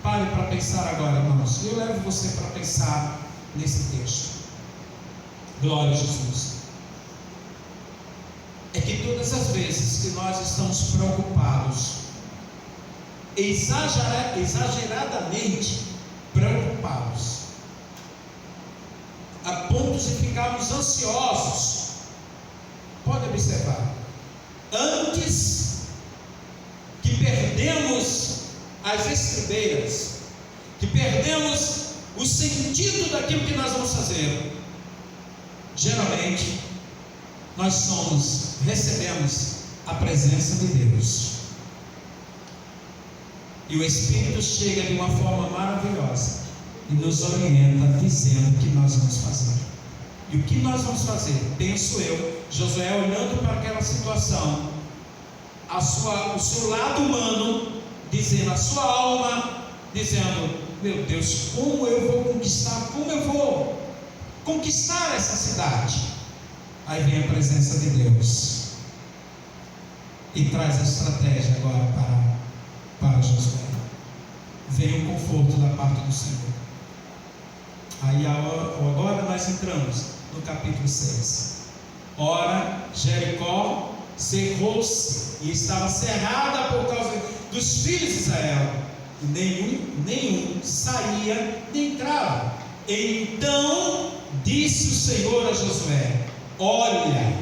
Pare para pensar agora, irmãos. Eu levo você para pensar nesse texto. Glória a Jesus. É que todas as vezes que nós estamos preocupados, exageradamente preocupados, a ponto de ficarmos ansiosos, pode observar, antes que perdemos as estribeiras, que perdemos o sentido daquilo que nós vamos fazer, geralmente nós recebemos a presença de Deus, e o Espírito chega de uma forma maravilhosa e nos orienta, dizendo o que nós vamos fazer. E o que nós vamos fazer? Penso eu, Josué olhando para aquela situação, o seu lado humano, dizendo, a sua alma, dizendo: meu Deus, como eu vou conquistar essa cidade? Aí vem a presença de Deus e traz a estratégia agora para Josué. Vem o conforto da parte do Senhor. Aí agora nós entramos no capítulo 6. Ora, Jericó cerrou-se e estava cerrada por causa dos filhos de Israel, e nenhum saía nem entrava. Então disse o Senhor a Josué: olha,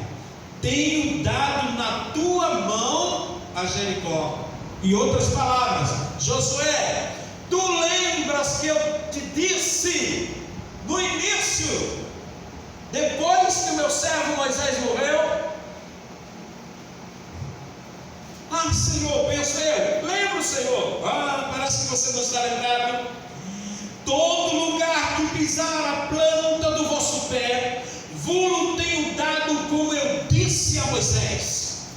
tenho dado na tua mão a Jericó. Em outras palavras, Josué, tu lembras que eu te disse no início, depois que o meu servo Moisés morreu? Ah, Senhor, penso eu, lembro, Senhor. Ah, parece que você não está lembrado. Todo lugar que pisar a planta do vosso pé, vos tenho dado, como eu disse a Moisés.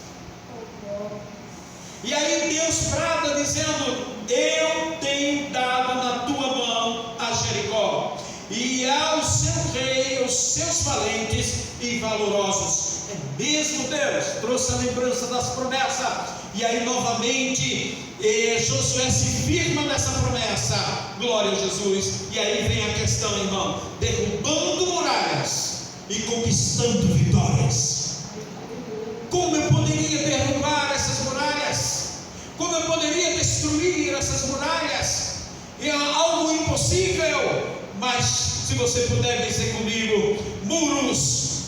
E aí Deus brada dizendo: eu tenho dado na tua mão a Jericó, e ao seu rei, aos seus valentes e valorosos. É mesmo Deus, trouxe a lembrança das promessas. E aí novamente Josué se firma nessa promessa. Glória a Jesus. E aí vem a questão, irmão: derrubando muralhas e conquistando vitórias. Como eu poderia derrubar essas muralhas? Como eu poderia destruir essas muralhas? É algo impossível. Mas se você puder dizer comigo: muros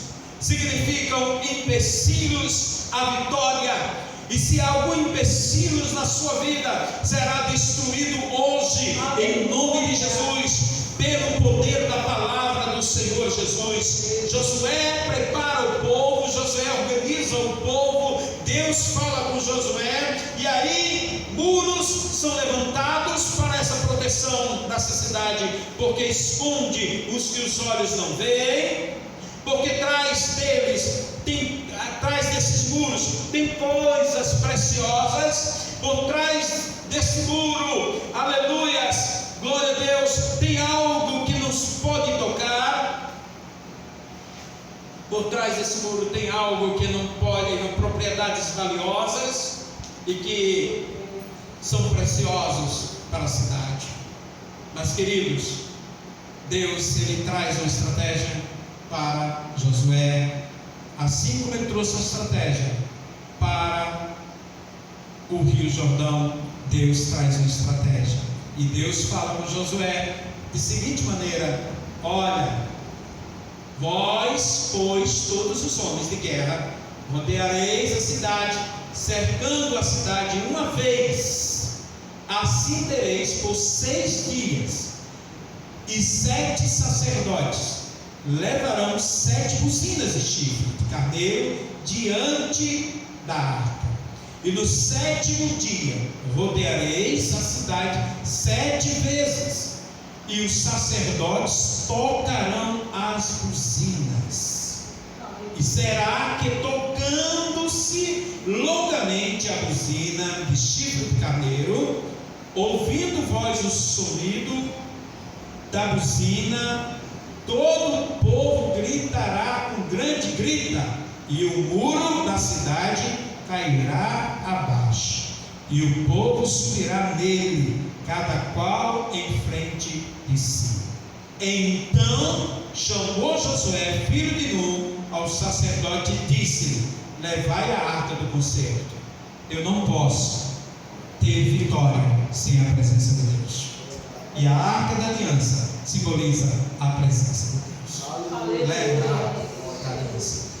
significam empecilhos à vitória. E se há algum empecilhos na sua vida, será destruído hoje, em nome de Jesus, pelo poder da palavra do Senhor Jesus. Josué prepara o povo, Josué organiza o povo, Deus fala com Josué, e aí muros são levantados para essa proteção dessa cidade, porque esconde os que os olhos não veem, porque atrás desses muros tem coisas preciosas, por trás desse muro, aleluias, glória a Deus, tem algo que nos pode tocar. Por trás desse muro tem algo que não pode, propriedades valiosas e que são preciosos para a cidade. Mas queridos, Deus, Ele traz uma estratégia para Josué, assim como Ele trouxe uma estratégia para o Rio Jordão. Deus traz uma estratégia, e Deus fala com Josué de seguinte maneira: olha, vós, pois, todos os homens de guerra, rodeareis a cidade, cercando a cidade uma vez. Assim tereis por 6 dias, e 7 sacerdotes levarão 7 buzinas de chifre de carneiro diante da arca. E no 7º dia rodeareis a cidade 7 vezes, e os sacerdotes tocarão as buzinas. E será que, tocando-se longamente a buzina de chifre de carneiro, ouvindo vós o sonido da buzina, todo o povo gritará com grande grita, e o muro da cidade cairá abaixo, e o povo subirá nele, cada qual em frente de si. Então chamou Josué, filho de Nun, ao sacerdote e disse-lhe: levai a arca do concerto. Eu não posso ter vitória sem a presença de Deus. E a arca da aliança simboliza a presença de Deus. Leve a arca da aliança.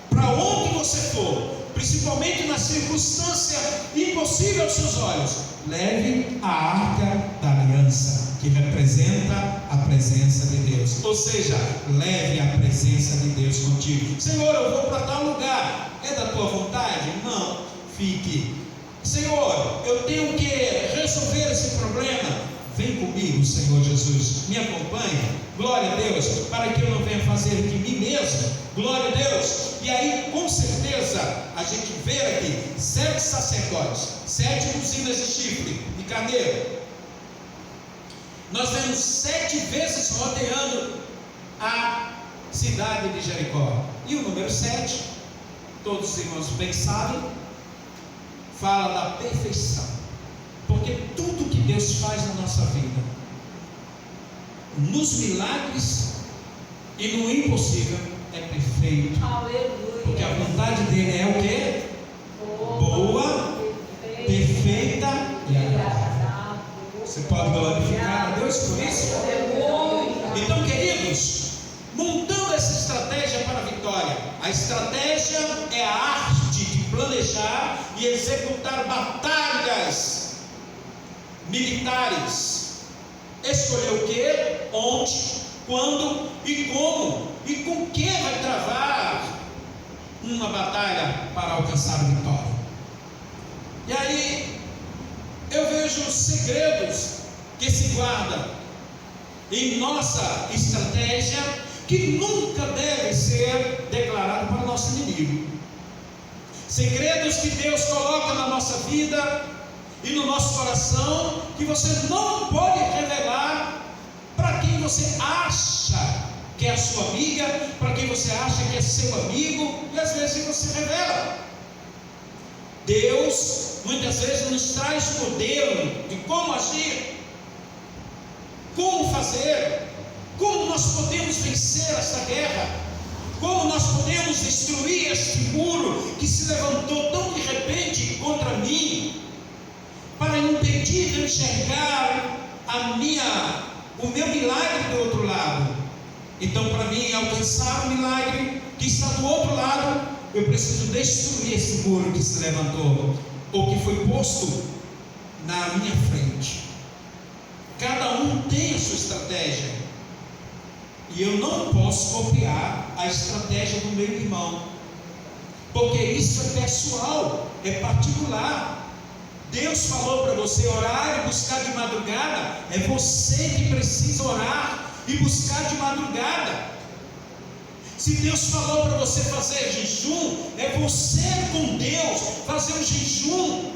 Para onde você for, principalmente na circunstância impossível aos seus olhos, leve a arca da aliança, que representa a presença de Deus. Ou seja, leve a presença de Deus contigo. Senhor, eu vou para tal lugar, é da tua vontade? Não, fique. Senhor, eu tenho que resolver esse problema. Vem comigo, Senhor Jesus, me acompanha, glória a Deus, para que eu não venha fazer de mim mesmo, glória a Deus. E aí, com certeza, a gente vê aqui 7 sacerdotes, 7 buzinas de chifre de carneiro. Nós vemos 7 vezes rodeando a cidade de Jericó. E o número 7, todos os irmãos bem sabem, fala da perfeição. Porque tudo que Deus faz na nossa vida, nos milagres e no impossível, é perfeito. Aleluia. Porque a vontade dele é o quê? Boa, perfeita e agradável. Você pode glorificar a Deus por isso? Então, queridos, montando essa estratégia para a vitória, a estratégia é a arte de planejar e executar batalhas militares. Escolher o que, onde, quando e como, e com que vai travar uma batalha para alcançar a vitória. E aí eu vejo segredos que se guardam em nossa estratégia, que nunca deve ser declarado para o nosso inimigo. Segredos que Deus coloca na nossa vida e no nosso coração, que você não pode revelar para quem você acha que é a sua amiga, para quem você acha que é seu amigo, e às vezes você revela. Deus muitas vezes nos traz modelo de como agir, como fazer, como nós podemos vencer essa guerra, como nós podemos destruir este muro que se levantou tão de repente contra mim, para impedir de enxergar o meu milagre do outro lado. Então, para mim alcançar o milagre que está do outro lado, eu preciso destruir esse muro que se levantou, ou que foi posto na minha frente. Cada um tem a sua estratégia, e eu não posso copiar a estratégia do meu irmão, porque isso é pessoal, é particular. Deus falou para você orar e buscar de madrugada, é você que precisa orar e buscar de madrugada. Se Deus falou para você fazer jejum, é você com Deus fazer um jejum.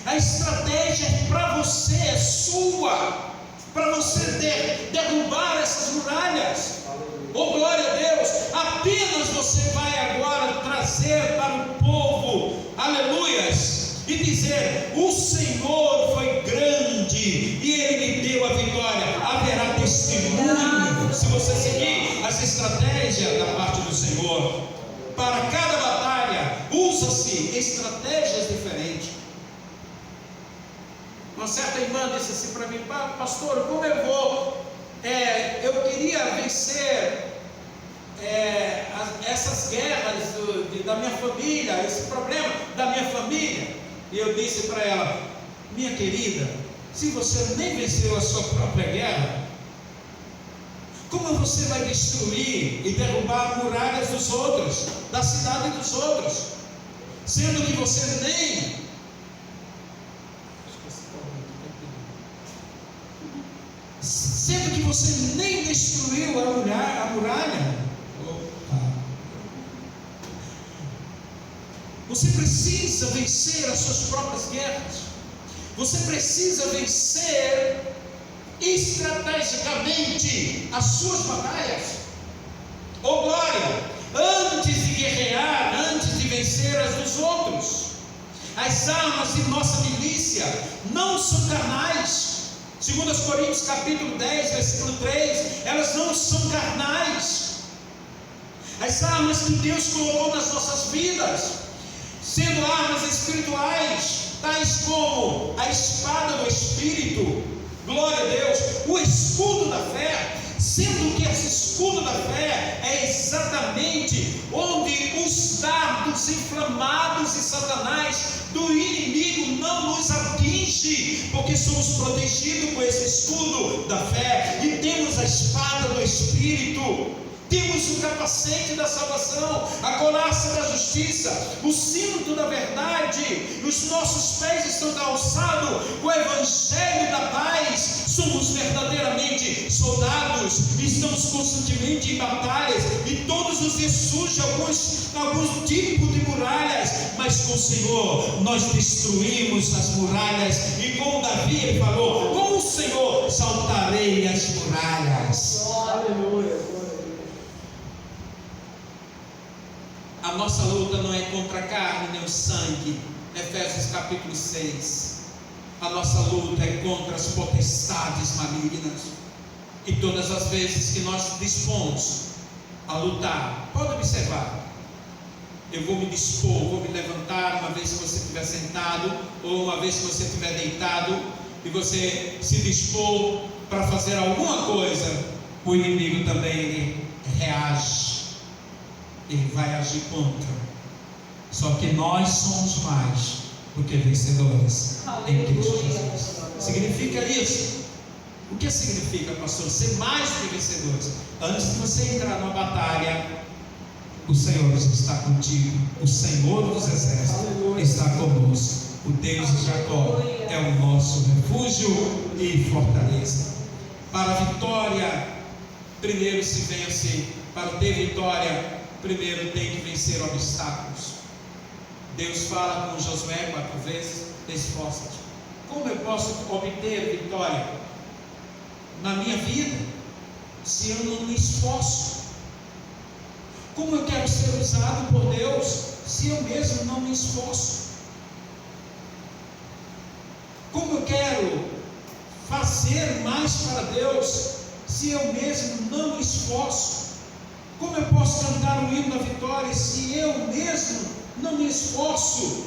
A estratégia para você é sua, para você derrubar essas muralhas. Oh, glória a Deus! Apenas você vai agora trazer para o povo, aleluias, e dizer: o Senhor foi grande e Ele me deu a vitória. Haverá testemunho se você seguir as estratégias da parte do Senhor. Para cada batalha usa-se estratégias diferentes. Uma certa irmã disse assim para mim: pastor, como eu vou? Eu queria vencer essas guerras da minha família, esse problema da minha família. E eu disse para ela: minha querida, se você nem venceu a sua própria guerra, como você vai destruir e derrubar muralhas dos outros, da cidade dos outros, sendo que você nem destruiu a muralha? Você precisa vencer as suas próprias guerras. Você precisa vencer estrategicamente as suas batalhas. Oh, glória! Antes de guerrear, antes de vencer as dos outros. As armas de nossa milícia não são carnais. 2 Coríntios capítulo 10, versículo 3, elas não são carnais. As armas que Deus colocou nas nossas vidas, sendo armas espirituais, tais como a espada do Espírito, glória a Deus, o escudo da fé, sendo que esse escudo da fé é exatamente onde os dardos inflamados de Satanás, do inimigo, não nos atinge, porque somos protegidos com esse escudo da fé, e temos a espada do Espírito, temos o capacete da salvação, a couraça da justiça, o cinto da verdade, os nossos pés estão calçados com o evangelho da paz. Somos verdadeiramente soldados, estamos constantemente em batalhas, e todos os dias surgem alguns tipos de muralhas, mas com o Senhor nós destruímos as muralhas, e com Davi ele falou: com o Senhor saltarei as muralhas. Aleluia. A nossa luta não é contra a carne nem o sangue. Efésios capítulo 6. A nossa luta é contra as potestades malignas. E todas as vezes que nós dispomos a lutar, pode observar, eu vou me dispor, vou me levantar, uma vez que você estiver sentado, ou uma vez que você estiver deitado, e você se dispor para fazer alguma coisa, o inimigo também ele reage. Ele vai agir contra. Só que nós somos mais do que vencedores em Cristo Jesus. Significa isso? O que significa, pastor? Ser mais do que vencedores. Antes de você entrar numa batalha, o Senhor está contigo. O Senhor dos exércitos está conosco. O Deus de Jacó é o nosso refúgio e fortaleza. Para a vitória, primeiro se vence. Para ter vitória, primeiro tem que vencer obstáculos. Deus fala com Josué 4 vezes: esforça-te. Como eu posso obter vitória na minha vida se eu não me esforço? Como eu quero ser usado por Deus se eu mesmo não me esforço? Como eu quero fazer mais para Deus se eu mesmo não me esforço? Como eu posso cantar o hino da vitória se eu mesmo não me esforço?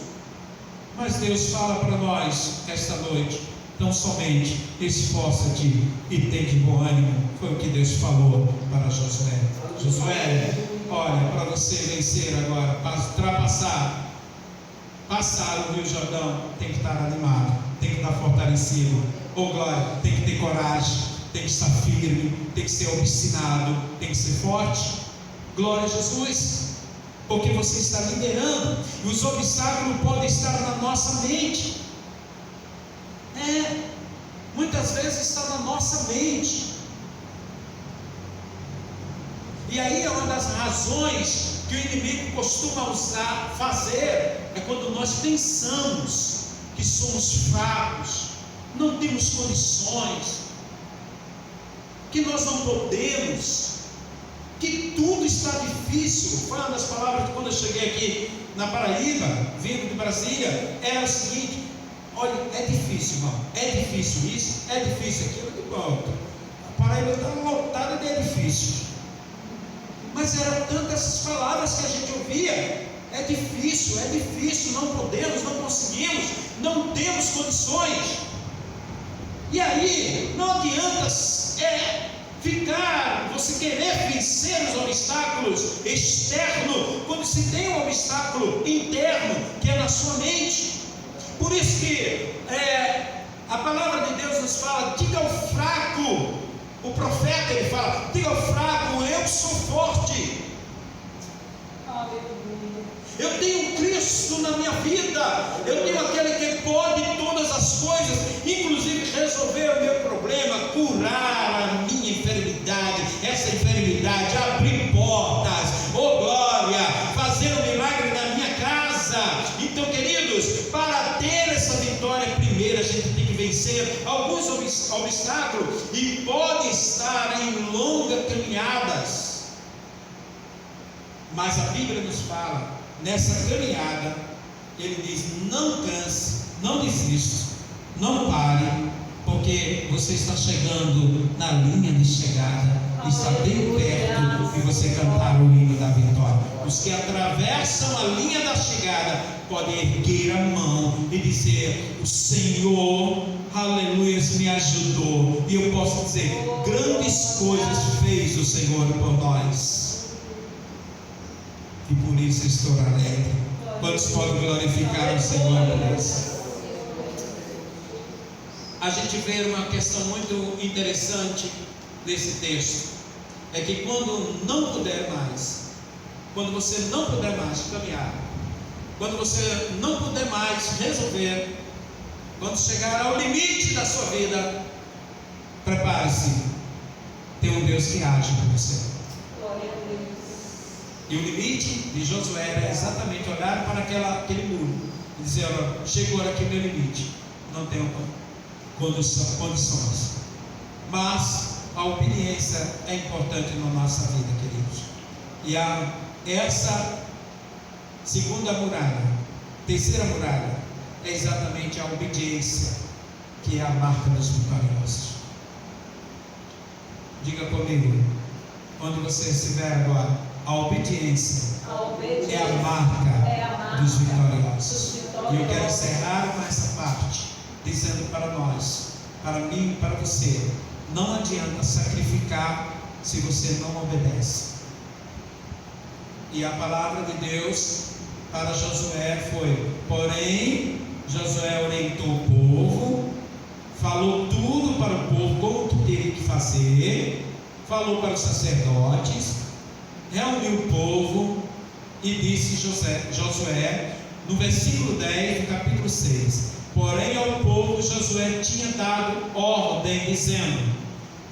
Mas Deus fala para nós esta noite: tão somente esforça-te e tem de bom ânimo. Foi o que Deus falou para Josué. Josué, olha, para você vencer agora, para passar o Rio Jordão, tem que estar animado, tem que estar fortalecido. Oh glória, tem que ter coragem, tem que estar firme, tem que ser obstinado, tem que ser forte. Glória a Jesus, porque você está liderando, e os obstáculos podem estar na nossa mente. Muitas vezes está na nossa mente. E aí é uma das razões que o inimigo costuma fazer, é quando nós pensamos que somos fracos, não temos condições, que nós não podemos, que tudo está difícil. Foi uma das palavras que quando eu cheguei aqui na Paraíba, vindo de Brasília, era o seguinte: olha, é difícil, irmão, é difícil isso, é difícil aquilo. De volta, a Paraíba está lotada de edifícios. Mas eram tantas essas palavras que a gente ouvia: é difícil, não podemos, não conseguimos, não temos condições. E aí, não adianta você querer vencer os obstáculos externos, quando se tem um obstáculo interno, que é na sua mente. Por isso que a palavra de Deus nos fala: diga ao fraco, o profeta ele fala: diga ao fraco, eu sou forte. Eu tenho Cristo na minha vida, eu tenho aquele que pode todas as coisas, inclusive resolver o meu problema, curar a minha enfermidade, essa enfermidade, abrir portas, oh glória, fazer um milagre na minha casa. Então, queridos, para ter essa vitória, primeiro a gente tem que vencer alguns obstáculos, e pode estar em longas caminhadas, mas a Bíblia nos fala, nessa caminhada, ele diz: não canse, não desista, não pare, porque você está chegando na linha de chegada, está bem perto de você cantar o hino da vitória. Os que atravessam a linha da chegada podem erguer a mão e dizer: o Senhor, aleluia, me ajudou, e eu posso dizer: grandes coisas fez o Senhor por nós. E por isso estou alegre. Quantos podem glorificar o Senhor por isso? A gente vê uma questão muito interessante nesse texto, é que quando não puder mais, quando você não puder mais caminhar, quando você não puder mais resolver, quando chegar ao limite da sua vida, prepare-se, tem um Deus que age por você. Glória a Deus. E o limite de Josué era exatamente olhar para aquele muro e dizer: olha, chegou aqui meu limite, não tenho condições. Mas a obediência é importante na nossa vida, queridos. E essa segunda muralha, terceira muralha, é exatamente a obediência, que é a marca dos vitoriosos. Diga comigo, onde você estiver agora: a obediência é a marca dos vitoriosos. E eu quero encerrar com essa parte, dizendo para nós, para mim e para você: não adianta sacrificar se você não obedece. E a palavra de Deus para Josué foi: porém, Josué orientou o povo, falou tudo para o povo, como que teria que fazer, falou para os sacerdotes, reuniu o povo e disse Josué, no versículo 10 do capítulo 6: porém ao povo Josué tinha dado ordem, dizendo: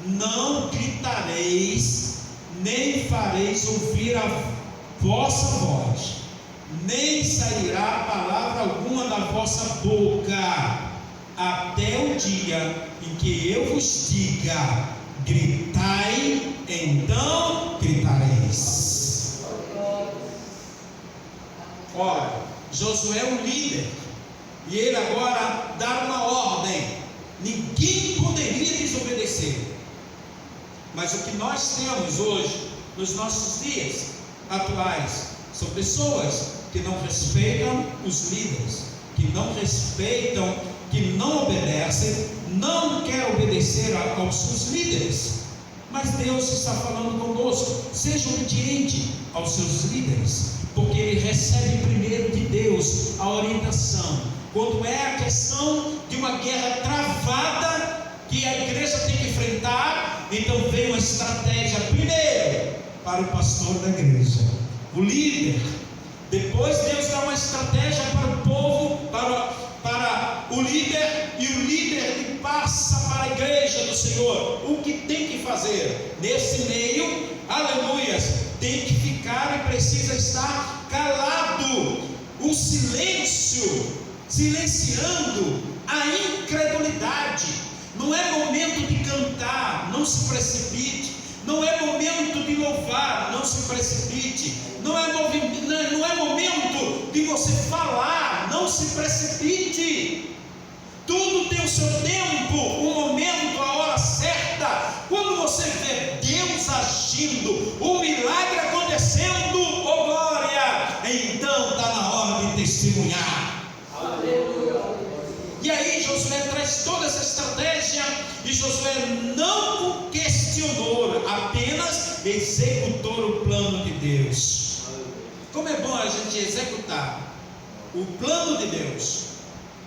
não gritareis, nem fareis ouvir a vossa voz, nem sairá palavra alguma da vossa boca, até o dia em que eu vos diga: gritai, então gritareis. Ora, Josué é um líder, e ele agora dá uma ordem: Ninguém poderia desobedecer. Mas o que nós temos hoje, nos nossos dias atuais, são pessoas que não respeitam os líderes, que não respeitam, que não obedecem, não querem obedecer aos seus líderes. Mas Deus está falando conosco: seja obediente aos seus líderes, porque ele recebe primeiro de Deus a orientação. Quando é a questão de uma guerra travada que a igreja tem que enfrentar, então vem uma estratégia primeiro para o pastor da igreja, o líder. Depois Deus dá uma estratégia para o povo, para o líder, e o líder ele passa para a igreja do Senhor. O que tem que fazer? Nesse meio, aleluias, tem que ficar e precisa estar calado. O silêncio, silenciando a incredulidade. Não é momento de cantar, não se precipite. Não é momento de louvar, não se precipite. Não é momento de você falar, não se precipite. Tudo tem o seu tempo, o momento, a hora certa. Quando você vê Deus agindo, o milagre acontecendo, oh glória, então está na hora de testemunhar. Aleluia. E aí Josué traz toda essa estratégia, e Josué não questionou, apenas executou o plano de Deus. Como é bom a gente executar o plano de Deus.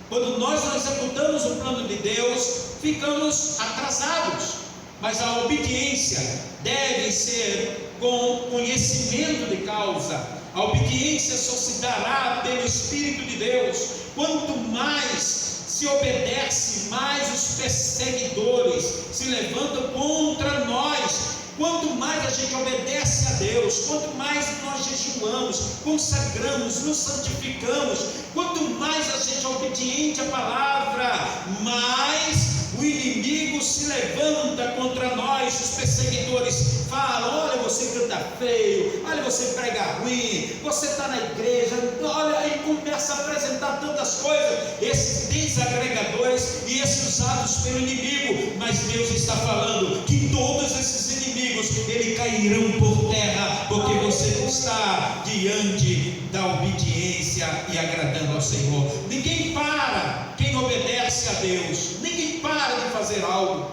Quando nós não executamos o plano de Deus, ficamos atrasados. Mas a obediência deve ser com conhecimento de causa. A obediência só se dará pelo Espírito de Deus. Quanto mais se obedece, mais os perseguidores se levantam contra nós. Quanto mais a gente obedece a Deus, quanto mais nós jejuamos, consagramos, nos santificamos, quanto mais a gente é obediente à palavra, mais o inimigo se levanta contra nós. Os perseguidores falam: olha, você canta feio, olha, você prega ruim, você está na igreja, olha, e começa a apresentar tantas coisas, esses desagregadores e esses usados pelo inimigo. Mas Deus está falando que todos esses inimigos eles cairão por terra, porque você está diante da obediência e agradando ao Senhor. Ninguém para quem obedece a Deus, ninguém para de fazer algo,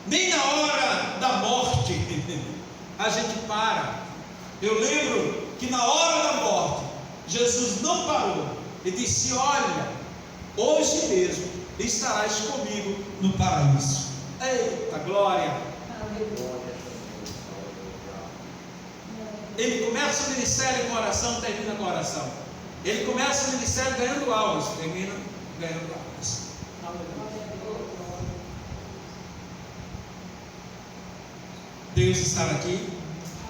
nem na hora da morte a gente para. Eu lembro que na hora da morte Jesus não parou e disse: olha, hoje mesmo estarás comigo no paraíso. Eita glória! Ele começa o ministério com oração, termina com oração. Ele começa o ministério ganhando almas, termina ganhando almas. Deus está aqui.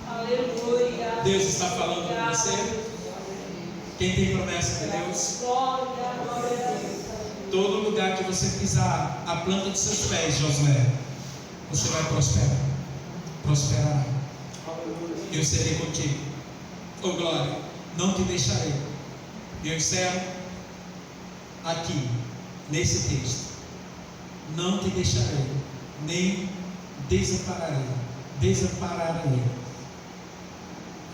Aleluia. Deus está falando com você. Quem tem promessa de Deus? Glória a Deus. Todo lugar que você pisar a planta dos seus pés, Josué, você vai prosperar. Prosperará. Eu serei contigo. Oh glória, não te deixarei. Eu encerro aqui, nesse texto: não te deixarei, nem desampararei.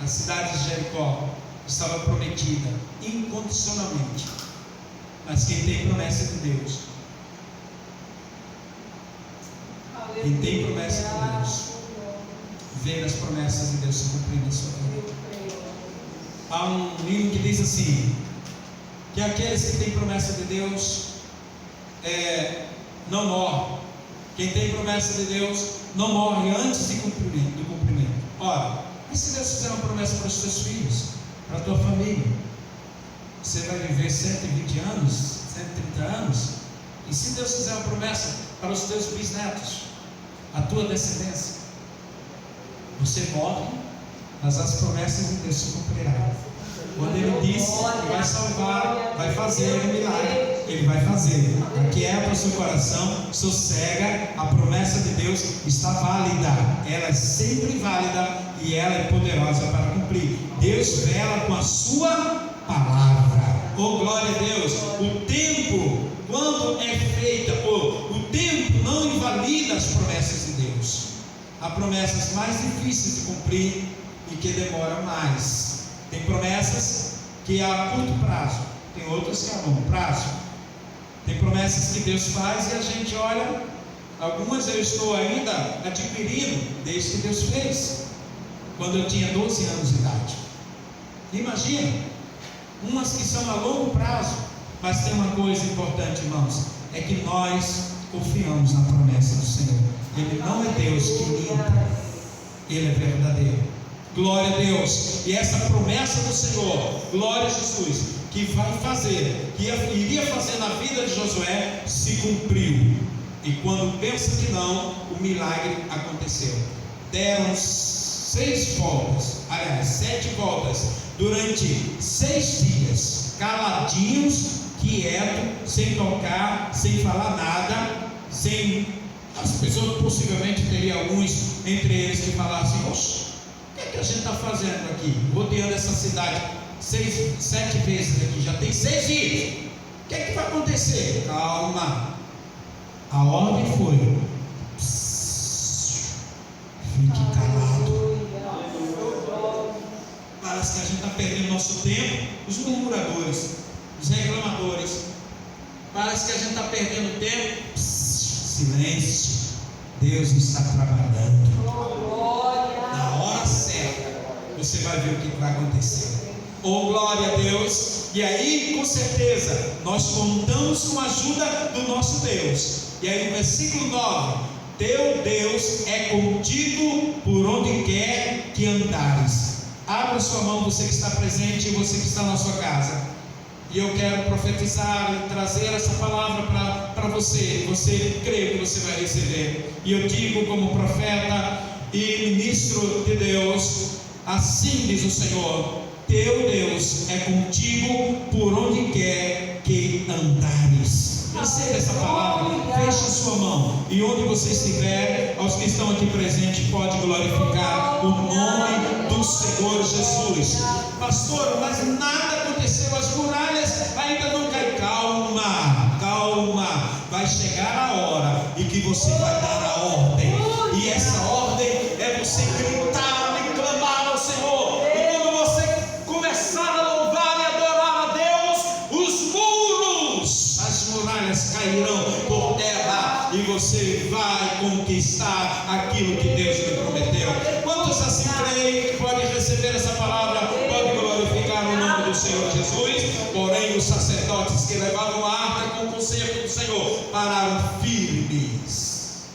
A cidade de Jericó estava prometida incondicionalmente, mas quem tem promessa de Deus, quem tem promessa de Deus, vê as promessas de Deus se cumprir na sua vida. Há um hino que diz assim: que aqueles que têm promessa de Deus não morrem. Quem tem promessa de Deus não morre antes do cumprimento. Ora, e se Deus fizer uma promessa para os teus filhos, para a tua família? Você vai viver 120 anos, 130 anos? E se Deus fizer uma promessa para os teus bisnetos, a tua descendência? Você morre, mas as promessas de Deus se cumprirão. Quando Ele disse que vai salvar, vai fazer um milagre, Ele vai fazer. Aquieta o seu coração, sossega. A promessa de Deus está válida. Ela é sempre válida e ela é poderosa para cumprir. Deus vela com a sua palavra. Oh glória a Deus. O tempo, quando é feita, fugir das promessas de Deus. Há promessas mais difíceis de cumprir e que demoram mais. Tem promessas que é a curto prazo, tem outras que é a longo prazo. Tem promessas que Deus faz e a gente olha, algumas eu estou ainda adquirindo desde que Deus fez, quando eu tinha 12 anos de idade. Imagina, umas que são a longo prazo, mas tem uma coisa importante, irmãos, é que nós confiamos na promessa do Senhor. Ele não é Deus que limpa, Ele é verdadeiro. Glória a Deus. E essa promessa do Senhor, glória a Jesus, que vai fazer, que iria fazer na vida de Josué, se cumpriu. E quando pensa que não, o milagre aconteceu. Deram 7 voltas, durante 6 dias, caladinhos, quieto, sem tocar, sem falar nada, as pessoas possivelmente teriam alguns entre eles que falassem: oxe, o que é que a gente está fazendo aqui? Rodeando essa cidade 7 vezes aqui, já tem 6 dias. O que é que vai acontecer? Calma. A ordem foi: fique calado. Parece que a gente está perdendo nosso tempo. Os murmuradores, os reclamadores, parece que a gente está perdendo tempo. Silêncio. Deus está trabalhando. Na hora certa você vai ver o que vai acontecer. Oh, glória a Deus. E aí, com certeza, nós contamos com a ajuda do nosso Deus. E aí no versículo 9: teu Deus é contigo por onde quer que andares. Abra sua mão, você que está presente e você que está na sua casa. E eu quero profetizar e trazer essa palavra para você. Você crê que você vai receber. E eu digo como profeta e ministro de Deus, assim diz o Senhor: teu Deus é contigo por onde quer que andares. Receba essa palavra, feche a sua mão, e onde você estiver, aos que estão aqui presentes, pode glorificar o nome do Senhor Jesus. Pastor, mas nada aconteceu, as muralhas ainda não caem. Calma, calma, vai chegar a hora em que você vai dar a ordem, e essa ordem é você gritar e clamar ao Senhor. E quando você começar a louvar e adorar a Deus, os muros, as muralhas cairão por terra, e você vai conquistar aquilo que Deus lhe prometeu. Quantos assim creem que podem receber essa palavra, podem glorificar o nome do Senhor Jesus? Porém, os sacerdotes que levavam a arca com o concerto do Senhor pararam firmes.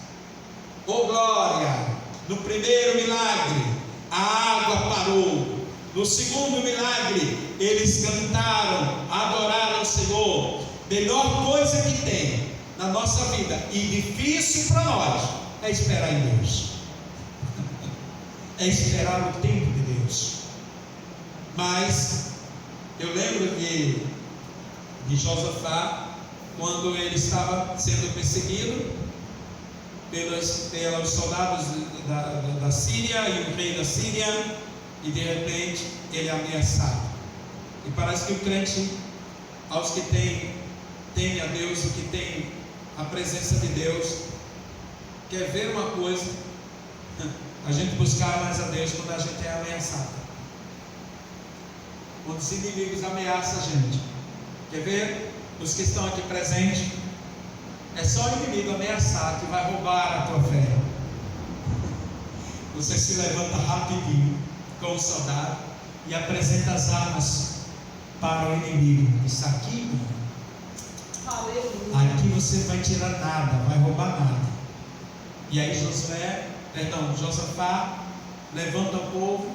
Oh glória! No primeiro milagre, a água parou. No segundo milagre, eles cantaram, adoraram o Senhor. Melhor coisa que tem na nossa vida, e difícil para nós, é esperar em Deus. É esperar o tempo de Deus. Mas eu lembro de Josafá, quando ele estava sendo perseguido pelos soldados da Síria e o rei da Síria, e de repente ele é ameaçado. E parece que o crente, aos que temem a Deus, o que tem a presença de Deus, quer ver uma coisa: a gente buscar mais a Deus quando a gente é ameaçado, quando os inimigos ameaçam a gente. Quer ver? Os que estão aqui presentes, é só o inimigo ameaçar que vai roubar a tua fé. Você se levanta rapidinho com o soldado e apresenta as armas para o inimigo. Isso aqui, aqui você vai tirar nada, vai roubar nada. E aí Josafá levanta o povo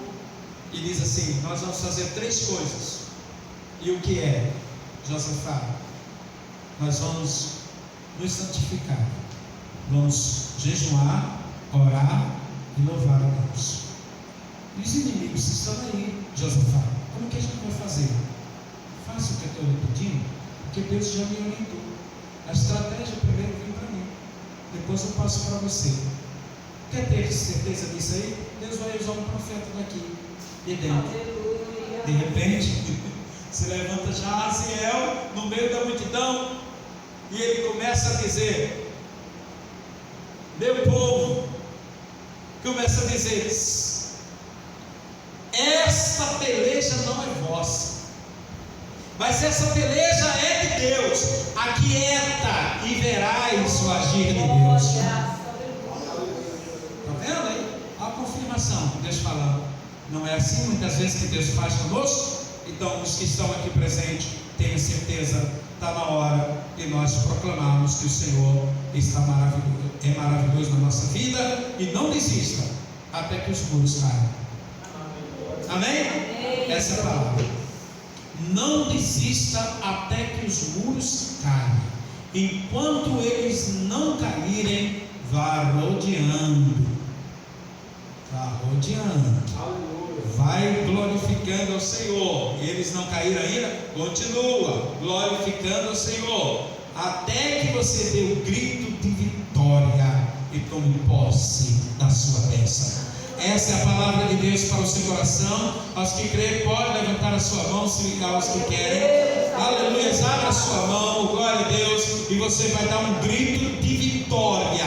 e diz assim: nós vamos fazer 3 coisas. E o que é, Josafá? Nós vamos nos santificar, vamos jejuar, orar e louvar a Deus. E os inimigos estão aí. Josafá, como que a gente vai fazer? Faça o que eu estou lhe pedindo, porque Deus já me orientou. A estratégia primeiro vem para mim, depois eu passo para você. Quer ter certeza disso aí? Deus vai usar um profeta daqui e dentro. De repente se levanta Jaziel no meio da multidão, e ele começa a dizer: meu povo, começa a dizer: esta peleja não é vossa, mas essa peleja é de Deus. Aquieta e verás o agir de Deus. Está vendo aí? A confirmação de Deus falando. Não é assim muitas vezes que Deus faz conosco? Então, os que estão aqui presentes, tenham certeza, está na hora de nós proclamarmos que o Senhor está maravilhoso, é maravilhoso na nossa vida, e não desista até que os muros caiam. Amém? Essa é a palavra. Não desista até que os muros caiam. Enquanto eles não caírem, vá rodeando. Vá rodeando. Vai glorificando ao Senhor. Eles não caíram ainda? Continua glorificando ao Senhor, até que você dê o grito de vitória e tome posse da sua bênção. Essa é a palavra de Deus para o seu coração. Aos que creem, pode levantar a sua mão, se ligar aos que querem. Aleluia, abra a sua mão, glória a Deus, e você vai dar um grito de vitória,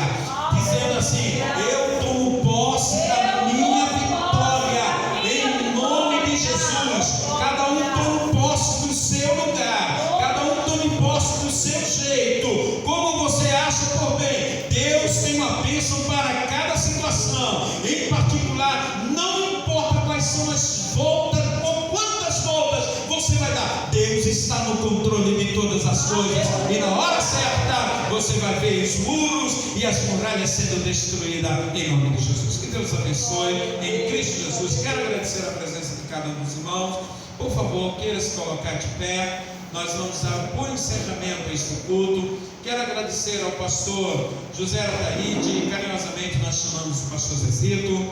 dizendo assim: eu tomo posse da minha vitória, em nome de Jesus. Cada um tome posse do seu lugar, cada um tome posse do seu jeito, como você acha por bem. Deus tem uma bênção para cada situação, em particular, não importa quais são as voltas ou quantas voltas você vai dar, Deus está no controle de todas as coisas, e na hora certa você vai ver os muros e as muralhas sendo destruídas em nome de Jesus. Que Deus abençoe em Cristo Jesus. Quero agradecer a presença de cada um dos irmãos. Por favor, queira se colocar de pé. Nós vamos dar por encerramento a este culto. Quero agradecer ao pastor José Ataíde, carinhosamente nós chamamos o pastor Zezito,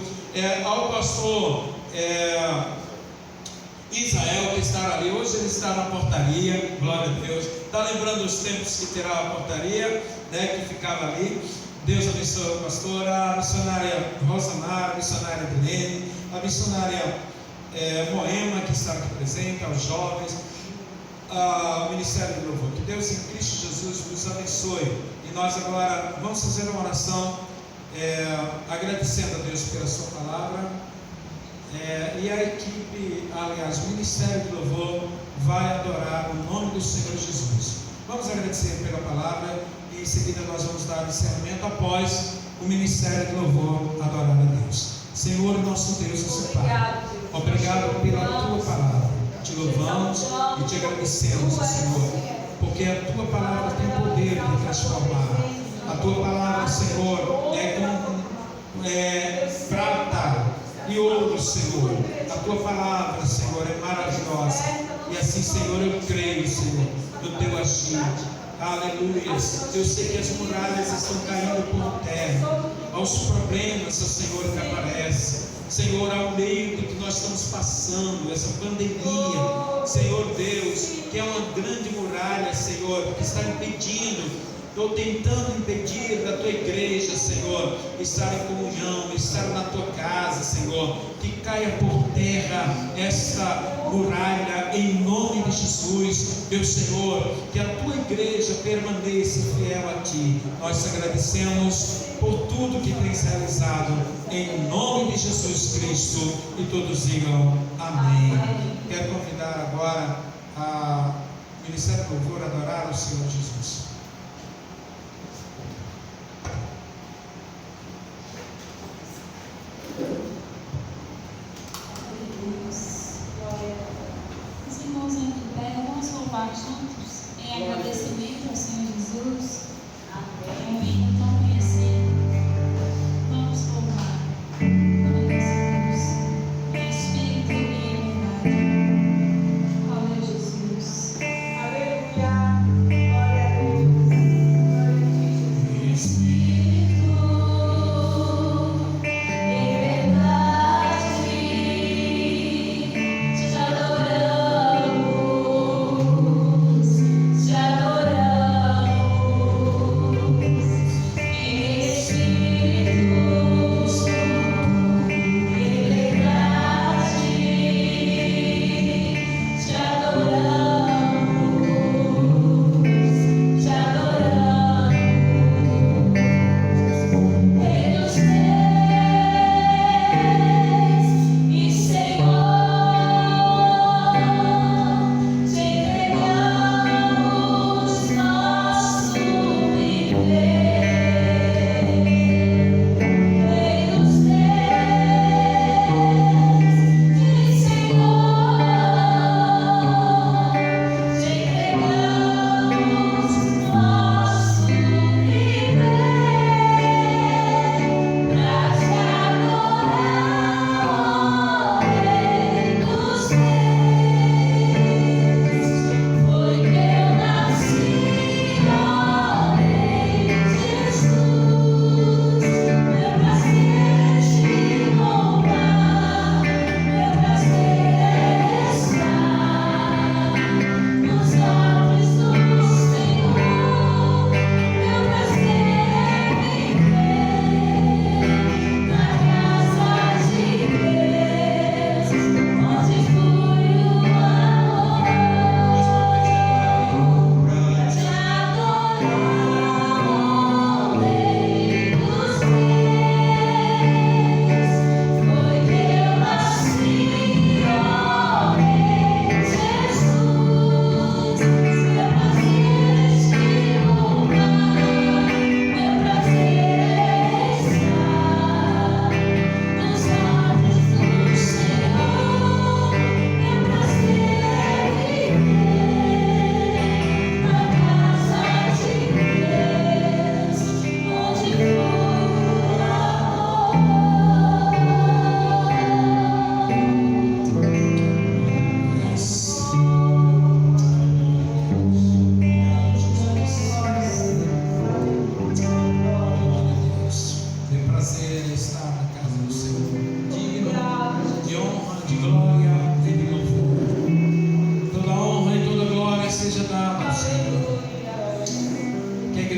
ao pastor Israel, que está ali. Hoje ele está na portaria, glória a Deus. Está lembrando os tempos que terá a portaria, né, que ficava ali. Deus abençoe o pastor, a missionária Rosamara, a missionária Dilene, a missionária Moema, que está aqui presente, aos jovens, ao Ministério do Louvor. Que Deus em Cristo Jesus nos abençoe. E nós agora vamos fazer uma oração, agradecendo a Deus pela sua palavra. E a equipe, aliás, o Ministério do Louvor vai adorar o nome do Senhor Jesus. Vamos agradecer pela palavra e em seguida nós vamos dar encerramento após o Ministério do Louvor adorar a Deus. Senhor, nosso Deus, nosso Pai, obrigado pela tua palavra. Te louvamos e te agradecemos, Senhor, porque a tua palavra tem poder de transformar. A tua palavra, Senhor, é como prata e ouro, Senhor. A tua palavra, Senhor, é maravilhosa. E assim, Senhor, eu creio, Senhor, no teu agir. Aleluia. Eu sei que as muralhas estão caindo por terra, aos problemas, Senhor, que aparecem, Senhor, ao meio do que nós estamos passando, essa pandemia, Senhor Deus, que é uma grande muralha, Senhor, que está impedindo, ou tentando impedir da tua igreja, Senhor, estar em comunhão, estar na tua casa, Senhor. Que caia por terra essa muralha em nome de Jesus, meu Senhor. Que a tua igreja permaneça fiel a ti. Nós te agradecemos por tudo que tens realizado em nome de Jesus Cristo. E todos digam amém. Quero convidar agora a Ministério do Louvor a adorar ao Senhor Jesus. Os irmãos em pé, vamos louvar juntos em agradecimento ao Senhor Jesus. Um hino tão conhecido. Vamos louvar, agradecemos em espírito e em verdade. Glória a Jesus. Aleluia. Glória a Deus.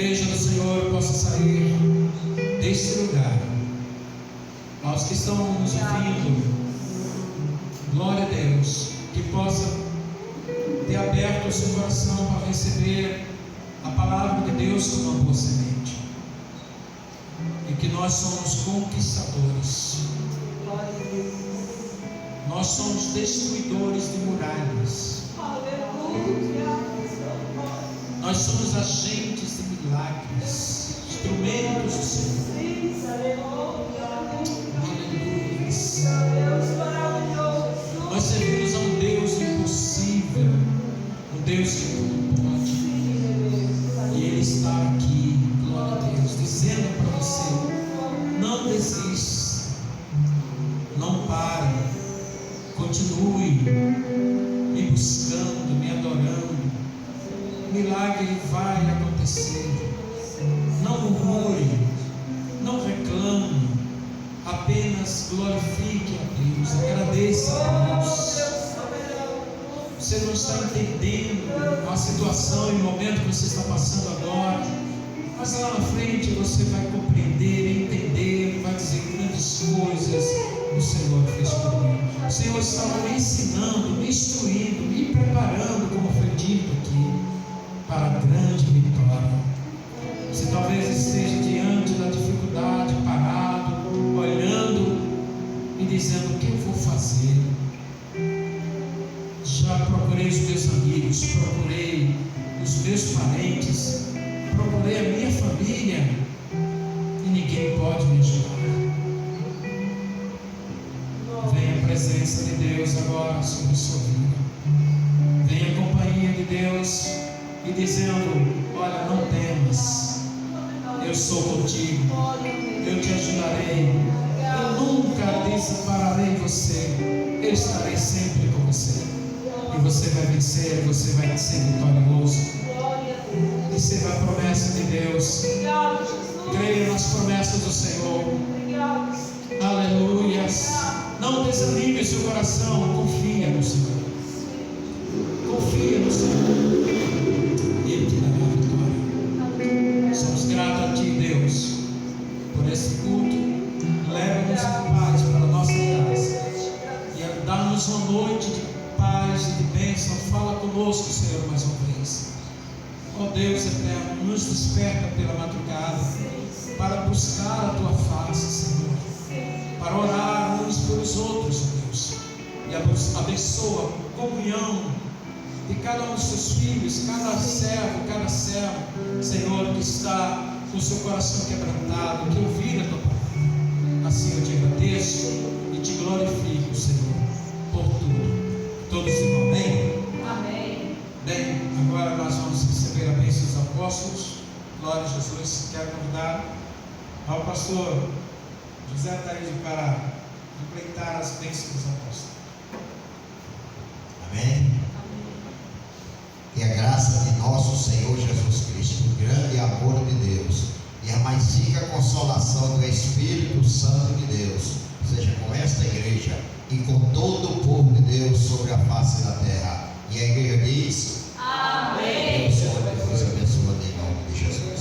igreja do Senhor possa sair deste lugar. Aos que estão nos ouvindo, glória a Deus, que possa ter aberto o seu coração para receber a palavra de Deus como uma boa semente. E que nós somos conquistadores. Nós somos destruidores de muralhas. Nós somos agentes de milagres, instrumentos do Senhor. Aleluia. Nós servimos a um Deus impossível, um Deus que tudo pode. E Ele está aqui, glória a Deus, dizendo para você: não desista, não pare, continue me buscando, me adorando. O milagre vai acontecer. Não murmure, não reclame, apenas glorifique a Deus, agradeça a Deus. Você não está entendendo a situação e o momento que você está passando agora, mas lá na frente você vai compreender, entender, vai dizer grandes coisas o Senhor fez por mim. O Senhor estava me ensinando, me instruindo, me preparando, como foi dito aqui, para a grande vitória. Você talvez esteja diante da dificuldade, parado, olhando e dizendo: o que eu vou fazer? Já procurei os meus amigos, procurei os meus parentes, procurei a minha família e ninguém pode me ajudar. Venha a presença de Deus agora sobre a sua vida. Venha a companhia de Deus e dizendo: olha, não temas, eu sou contigo, eu te ajudarei, eu nunca desampararei você, eu estarei sempre com você, e você vai vencer, você vai ser vitorioso. Receba a promessa de Deus, creia nas promessas do Senhor. Aleluia. Não desanime o seu coração, confia no Senhor, confia no Senhor. Ele te dará a vitória. Somos gratos a Ti, Deus, por esse culto. Leva-nos em paz para a nossa casa e dá-nos uma noite de paz e de bênção. Fala conosco, Senhor, mais uma vez. Ó Deus eterno, nos desperta pela madrugada para buscar a Tua face, Senhor, para orar uns pelos outros, ó Deus, e abençoa a comunhão de cada um dos Teus filhos, cada serva, Senhor, que está com o seu coração quebrantado, que ouvir a Tua palavra. Assim eu te agradeço e te glorifico, Senhor, por tudo. Todos digam amém? Amém. Bem, agora nós vamos receber a bênção dos apóstolos. Glória a Jesus. Quero convidar ao pastor José Taíde para completar as bênçãos dos apóstolos. Amém? Que a graça de nosso Senhor Jesus Cristo, o grande amor de Deus e a mais rica consolação do Espírito Santo de Deus seja com esta igreja e com todo o povo de Deus sobre a face da terra. E a igreja diz: Amém. Deus abençoe em nome de Jesus.